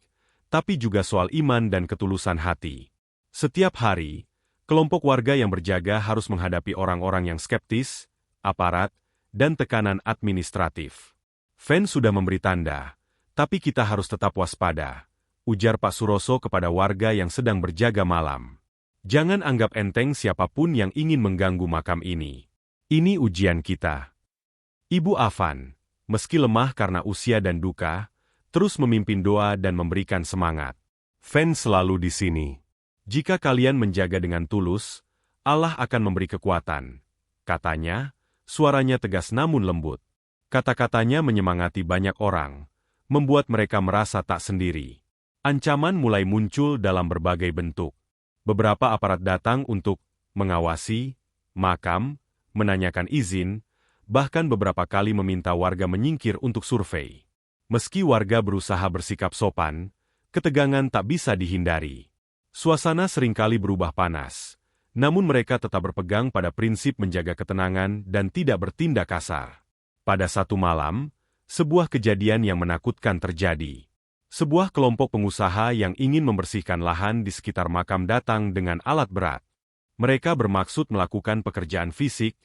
tapi juga soal iman dan ketulusan hati. Setiap hari, kelompok warga yang berjaga harus menghadapi orang-orang yang skeptis, aparat, dan tekanan administratif. Fen sudah memberi tanda, tapi kita harus tetap waspada, ujar Pak Suroso kepada warga yang sedang berjaga malam. Jangan anggap enteng siapapun yang ingin mengganggu makam ini. Ini ujian kita. Ibu Afan, meski lemah karena usia dan duka, terus memimpin doa dan memberikan semangat. Fen selalu di sini. Jika kalian menjaga dengan tulus, Allah akan memberi kekuatan. Katanya, suaranya tegas namun lembut. Kata-katanya menyemangati banyak orang, membuat mereka merasa tak sendiri. Ancaman mulai muncul dalam berbagai bentuk. Beberapa aparat datang untuk mengawasi makam, menanyakan izin, bahkan beberapa kali meminta warga menyingkir untuk survei. Meski warga berusaha bersikap sopan, ketegangan tak bisa dihindari. Suasana seringkali berubah panas, namun mereka tetap berpegang pada prinsip menjaga ketenangan dan tidak bertindak kasar. Pada satu malam, sebuah kejadian yang menakutkan terjadi. Sebuah kelompok pengusaha yang ingin membersihkan lahan di sekitar makam datang dengan alat berat. Mereka bermaksud melakukan pekerjaan fisik,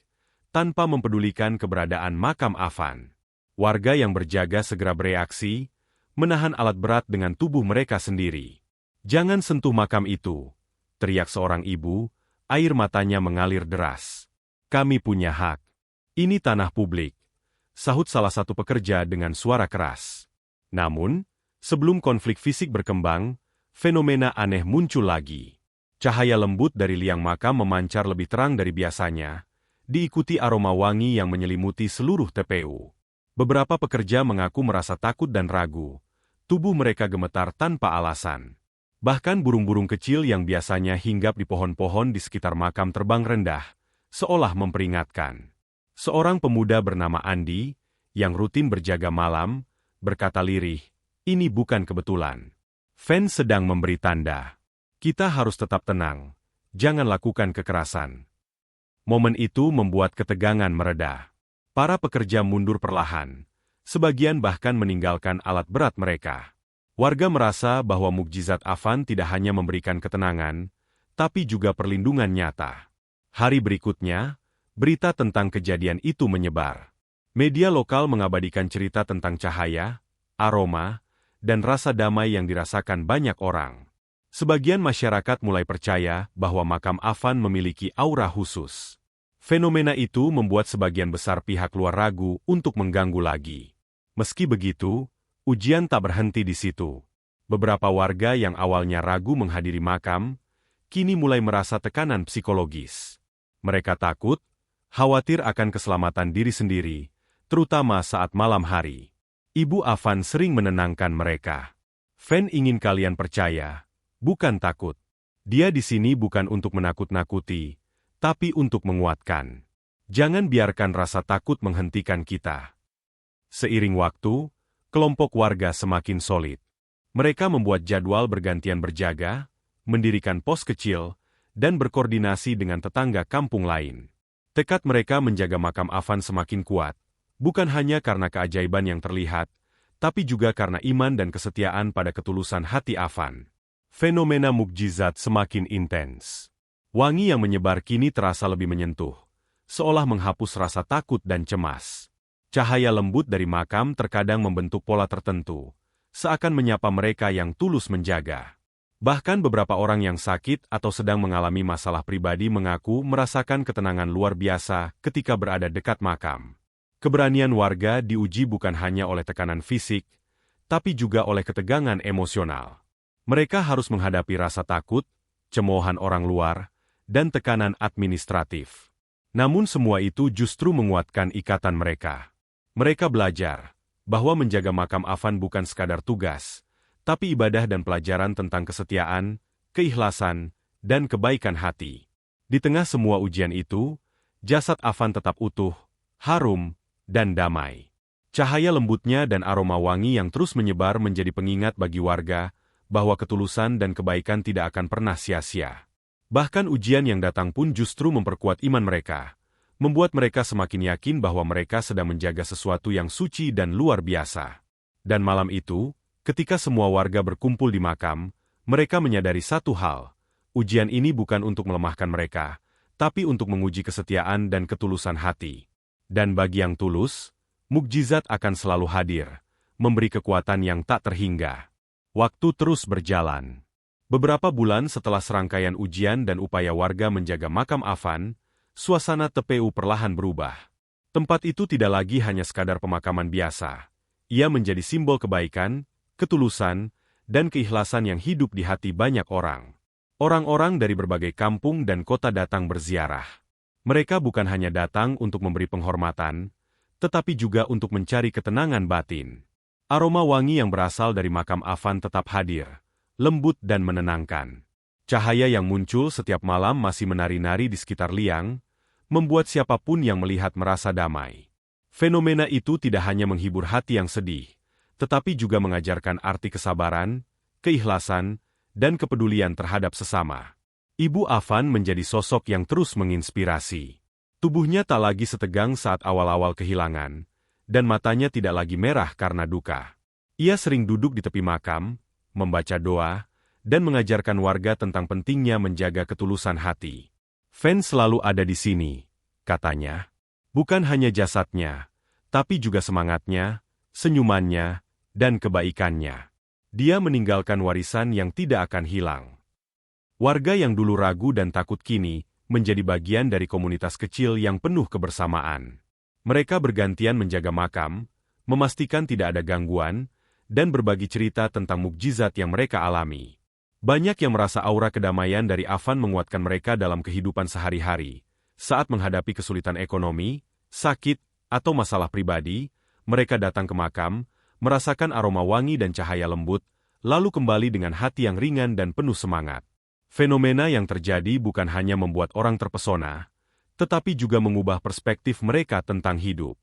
tanpa mempedulikan keberadaan makam Afan. Warga yang berjaga segera bereaksi, menahan alat berat dengan tubuh mereka sendiri. "Jangan sentuh makam itu," teriak seorang ibu, air matanya mengalir deras. "Kami punya hak. Ini tanah publik," sahut salah satu pekerja dengan suara keras. Namun, sebelum konflik fisik berkembang, fenomena aneh muncul lagi. Cahaya lembut dari liang makam memancar lebih terang dari biasanya, diikuti aroma wangi yang menyelimuti seluruh TPU. Beberapa pekerja mengaku merasa takut dan ragu. Tubuh mereka gemetar tanpa alasan. Bahkan burung-burung kecil yang biasanya hinggap di pohon-pohon di sekitar makam terbang rendah, seolah memperingatkan. Seorang pemuda bernama Andi, yang rutin berjaga malam, berkata lirih, "Ini bukan kebetulan. Fen sedang memberi tanda. Kita harus tetap tenang, jangan lakukan kekerasan." Momen itu membuat ketegangan mereda. Para pekerja mundur perlahan, sebagian bahkan meninggalkan alat berat mereka. Warga merasa bahwa mukjizat Afan tidak hanya memberikan ketenangan, tapi juga perlindungan nyata. Hari berikutnya, berita tentang kejadian itu menyebar. Media lokal mengabadikan cerita tentang cahaya, aroma, dan rasa damai yang dirasakan banyak orang. Sebagian masyarakat mulai percaya bahwa makam Afan memiliki aura khusus. Fenomena itu membuat sebagian besar pihak luar ragu untuk mengganggu lagi. Meski begitu, ujian tak berhenti di situ. Beberapa warga yang awalnya ragu menghadiri makam, kini mulai merasa tekanan psikologis. Mereka takut, khawatir akan keselamatan diri sendiri, terutama saat malam hari. Ibu Afan sering menenangkan mereka. "Fen ingin kalian percaya, bukan takut. Dia di sini bukan untuk menakut-nakuti, tapi untuk menguatkan. Jangan biarkan rasa takut menghentikan kita." Seiring waktu, kelompok warga semakin solid. Mereka membuat jadwal bergantian berjaga, mendirikan pos kecil, dan berkoordinasi dengan tetangga kampung lain. Tekad mereka menjaga makam Afan semakin kuat, bukan hanya karena keajaiban yang terlihat, tapi juga karena iman dan kesetiaan pada ketulusan hati Afan. Fenomena mukjizat semakin intens. Wangi yang menyebar kini terasa lebih menyentuh, seolah menghapus rasa takut dan cemas. Cahaya lembut dari makam terkadang membentuk pola tertentu, seakan menyapa mereka yang tulus menjaga. Bahkan beberapa orang yang sakit atau sedang mengalami masalah pribadi mengaku merasakan ketenangan luar biasa ketika berada dekat makam. Keberanian warga diuji bukan hanya oleh tekanan fisik, tapi juga oleh ketegangan emosional. Mereka harus menghadapi rasa takut, cemoohan orang luar, dan tekanan administratif. Namun semua itu justru menguatkan ikatan mereka. Mereka belajar bahwa menjaga makam Afan bukan sekadar tugas, tapi ibadah dan pelajaran tentang kesetiaan, keikhlasan, dan kebaikan hati. Di tengah semua ujian itu, jasad Afan tetap utuh, harum, dan damai. Cahaya lembutnya dan aroma wangi yang terus menyebar menjadi pengingat bagi warga bahwa ketulusan dan kebaikan tidak akan pernah sia-sia. Bahkan ujian yang datang pun justru memperkuat iman mereka, membuat mereka semakin yakin bahwa mereka sedang menjaga sesuatu yang suci dan luar biasa. Dan malam itu, ketika semua warga berkumpul di makam, mereka menyadari satu hal, ujian ini bukan untuk melemahkan mereka, tapi untuk menguji kesetiaan dan ketulusan hati. Dan bagi yang tulus, mukjizat akan selalu hadir, memberi kekuatan yang tak terhingga. Waktu terus berjalan. Beberapa bulan setelah serangkaian ujian dan upaya warga menjaga makam Afan, suasana TPU perlahan berubah. Tempat itu tidak lagi hanya sekadar pemakaman biasa. Ia menjadi simbol kebaikan, ketulusan, dan keikhlasan yang hidup di hati banyak orang. Orang-orang dari berbagai kampung dan kota datang berziarah. Mereka bukan hanya datang untuk memberi penghormatan, tetapi juga untuk mencari ketenangan batin. Aroma wangi yang berasal dari makam Afan tetap hadir, lembut dan menenangkan. Cahaya yang muncul setiap malam masih menari-nari di sekitar liang, membuat siapapun yang melihat merasa damai. Fenomena itu tidak hanya menghibur hati yang sedih, tetapi juga mengajarkan arti kesabaran, keikhlasan, dan kepedulian terhadap sesama. Ibu Afan menjadi sosok yang terus menginspirasi. Tubuhnya tak lagi setegang saat awal-awal kehilangan, dan matanya tidak lagi merah karena duka. Ia sering duduk di tepi makam, membaca doa, dan mengajarkan warga tentang pentingnya menjaga ketulusan hati. Fen selalu ada di sini, katanya. Bukan hanya jasadnya, tapi juga semangatnya, senyumannya, dan kebaikannya. Dia meninggalkan warisan yang tidak akan hilang. Warga yang dulu ragu dan takut kini menjadi bagian dari komunitas kecil yang penuh kebersamaan. Mereka bergantian menjaga makam, memastikan tidak ada gangguan, dan berbagi cerita tentang mukjizat yang mereka alami. Banyak yang merasa aura kedamaian dari Afan menguatkan mereka dalam kehidupan sehari-hari. Saat menghadapi kesulitan ekonomi, sakit, atau masalah pribadi, mereka datang ke makam, merasakan aroma wangi dan cahaya lembut, lalu kembali dengan hati yang ringan dan penuh semangat. Fenomena yang terjadi bukan hanya membuat orang terpesona, tetapi juga mengubah perspektif mereka tentang hidup.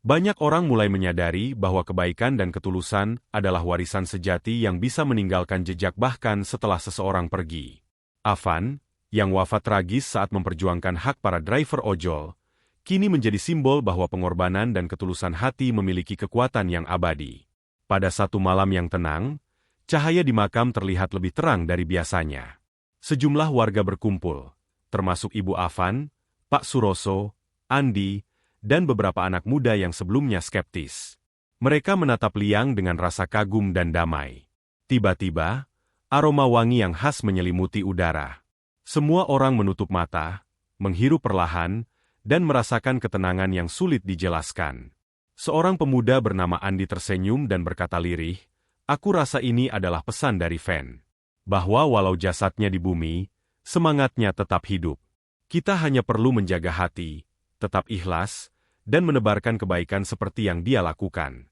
Banyak orang mulai menyadari bahwa kebaikan dan ketulusan adalah warisan sejati yang bisa meninggalkan jejak bahkan setelah seseorang pergi. Afan, yang wafat tragis saat memperjuangkan hak para driver ojol, kini menjadi simbol bahwa pengorbanan dan ketulusan hati memiliki kekuatan yang abadi. Pada satu malam yang tenang, cahaya di makam terlihat lebih terang dari biasanya. Sejumlah warga berkumpul, termasuk Ibu Afan, Pak Suroso, Andi, dan beberapa anak muda yang sebelumnya skeptis. Mereka menatap liang dengan rasa kagum dan damai. Tiba-tiba, aroma wangi yang khas menyelimuti udara. Semua orang menutup mata, menghirup perlahan, dan merasakan ketenangan yang sulit dijelaskan. Seorang pemuda bernama Andi tersenyum dan berkata lirih, "Aku rasa ini adalah pesan dari Fen. Bahwa walau jasadnya di bumi, semangatnya tetap hidup. Kita hanya perlu menjaga hati, tetap ikhlas, dan menebarkan kebaikan seperti yang dia lakukan."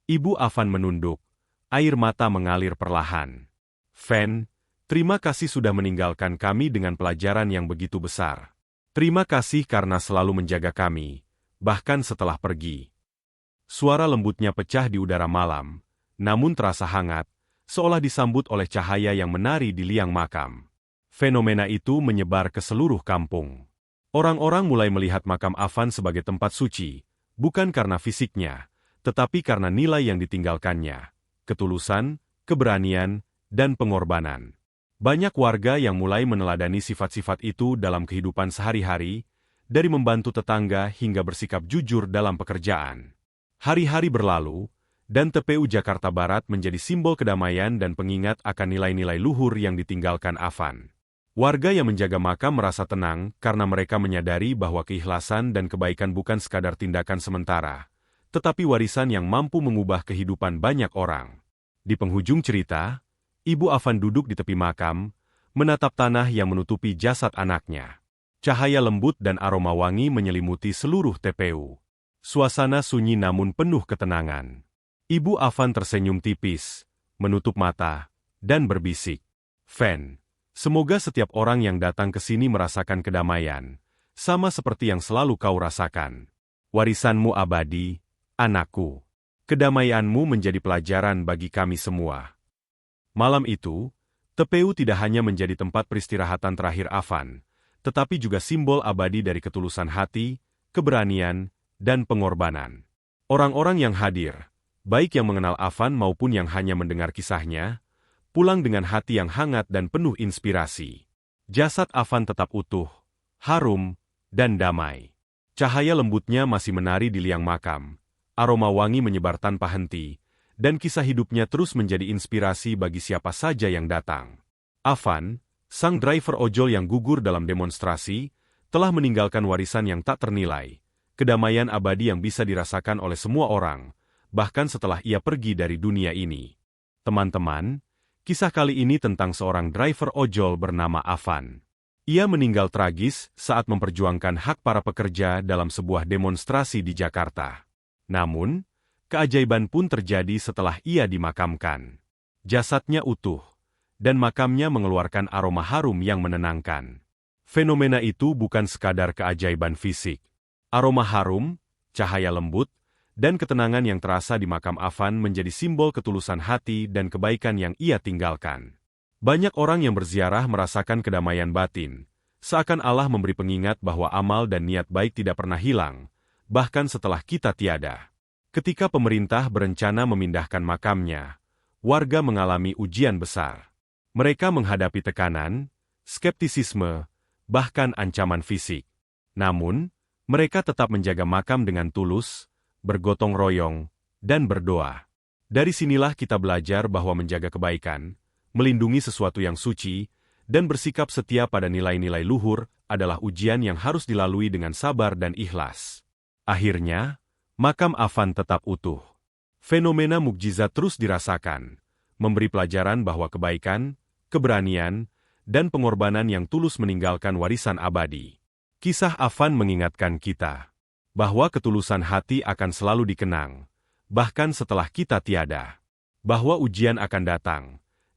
Ibu Afan menunduk, air mata mengalir perlahan. "Fen, terima kasih sudah meninggalkan kami dengan pelajaran yang begitu besar. Terima kasih karena selalu menjaga kami, bahkan setelah pergi." Suara lembutnya pecah di udara malam, namun terasa hangat, seolah disambut oleh cahaya yang menari di liang makam. Fenomena itu menyebar ke seluruh kampung. Orang-orang mulai melihat makam Afan sebagai tempat suci, bukan karena fisiknya, tetapi karena nilai yang ditinggalkannya, ketulusan, keberanian, dan pengorbanan. Banyak warga yang mulai meneladani sifat-sifat itu dalam kehidupan sehari-hari, dari membantu tetangga hingga bersikap jujur dalam pekerjaan. Hari-hari berlalu, dan TPU Jakarta Barat menjadi simbol kedamaian dan pengingat akan nilai-nilai luhur yang ditinggalkan Afan. Warga yang menjaga makam merasa tenang karena mereka menyadari bahwa keikhlasan dan kebaikan bukan sekadar tindakan sementara, tetapi warisan yang mampu mengubah kehidupan banyak orang. Di penghujung cerita, Ibu Afan duduk di tepi makam, menatap tanah yang menutupi jasad anaknya. Cahaya lembut dan aroma wangi menyelimuti seluruh TPU. Suasana sunyi namun penuh ketenangan. Ibu Afan tersenyum tipis, menutup mata, dan berbisik, "Fen, semoga setiap orang yang datang ke sini merasakan kedamaian, sama seperti yang selalu kau rasakan. Warisanmu abadi, anakku. Kedamaianmu menjadi pelajaran bagi kami semua." Malam itu, TPU tidak hanya menjadi tempat peristirahatan terakhir Afan, tetapi juga simbol abadi dari ketulusan hati, keberanian, dan pengorbanan. Orang-orang yang hadir, baik yang mengenal Afan maupun yang hanya mendengar kisahnya, pulang dengan hati yang hangat dan penuh inspirasi. Jasad Afan tetap utuh, harum, dan damai. Cahaya lembutnya masih menari di liang makam, aroma wangi menyebar tanpa henti, dan kisah hidupnya terus menjadi inspirasi bagi siapa saja yang datang. Afan, sang driver ojol yang gugur dalam demonstrasi, telah meninggalkan warisan yang tak ternilai, kedamaian abadi yang bisa dirasakan oleh semua orang, bahkan setelah ia pergi dari dunia ini. Teman-teman, Kisah kali ini tentang seorang driver ojol bernama Afan. Ia meninggal tragis saat memperjuangkan hak para pekerja dalam sebuah demonstrasi di Jakarta. Namun, keajaiban pun terjadi setelah ia dimakamkan. Jasadnya utuh, dan makamnya mengeluarkan aroma harum yang menenangkan. Fenomena itu bukan sekadar keajaiban fisik. Aroma harum, cahaya lembut, dan ketenangan yang terasa di makam Afan menjadi simbol ketulusan hati dan kebaikan yang ia tinggalkan. Banyak orang yang berziarah merasakan kedamaian batin, seakan Allah memberi pengingat bahwa amal dan niat baik tidak pernah hilang, bahkan setelah kita tiada. Ketika pemerintah berencana memindahkan makamnya, warga mengalami ujian besar. Mereka menghadapi tekanan, skeptisisme, bahkan ancaman fisik. Namun, mereka tetap menjaga makam dengan tulus, bergotong royong, dan berdoa. Dari sinilah kita belajar bahwa menjaga kebaikan, melindungi sesuatu yang suci, dan bersikap setia pada nilai-nilai luhur adalah ujian yang harus dilalui dengan sabar dan ikhlas. Akhirnya, makam Afan tetap utuh. Fenomena mukjizat terus dirasakan, memberi pelajaran bahwa kebaikan, keberanian, dan pengorbanan yang tulus meninggalkan warisan abadi. Kisah Afan mengingatkan kita bahwa ketulusan hati akan selalu dikenang, bahkan setelah kita tiada. Bahwa ujian akan datang,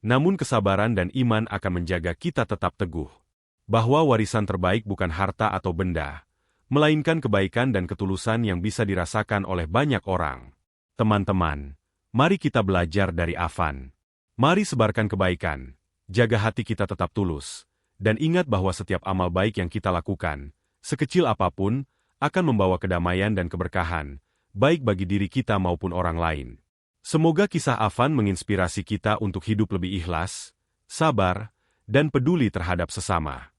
namun kesabaran dan iman akan menjaga kita tetap teguh. Bahwa warisan terbaik bukan harta atau benda, melainkan kebaikan dan ketulusan yang bisa dirasakan oleh banyak orang. Teman-teman, mari kita belajar dari Afan. Mari sebarkan kebaikan, jaga hati kita tetap tulus, dan ingat bahwa setiap amal baik yang kita lakukan, sekecil apapun, akan membawa kedamaian dan keberkahan, baik bagi diri kita maupun orang lain. Semoga kisah Afan menginspirasi kita untuk hidup lebih ikhlas, sabar, dan peduli terhadap sesama.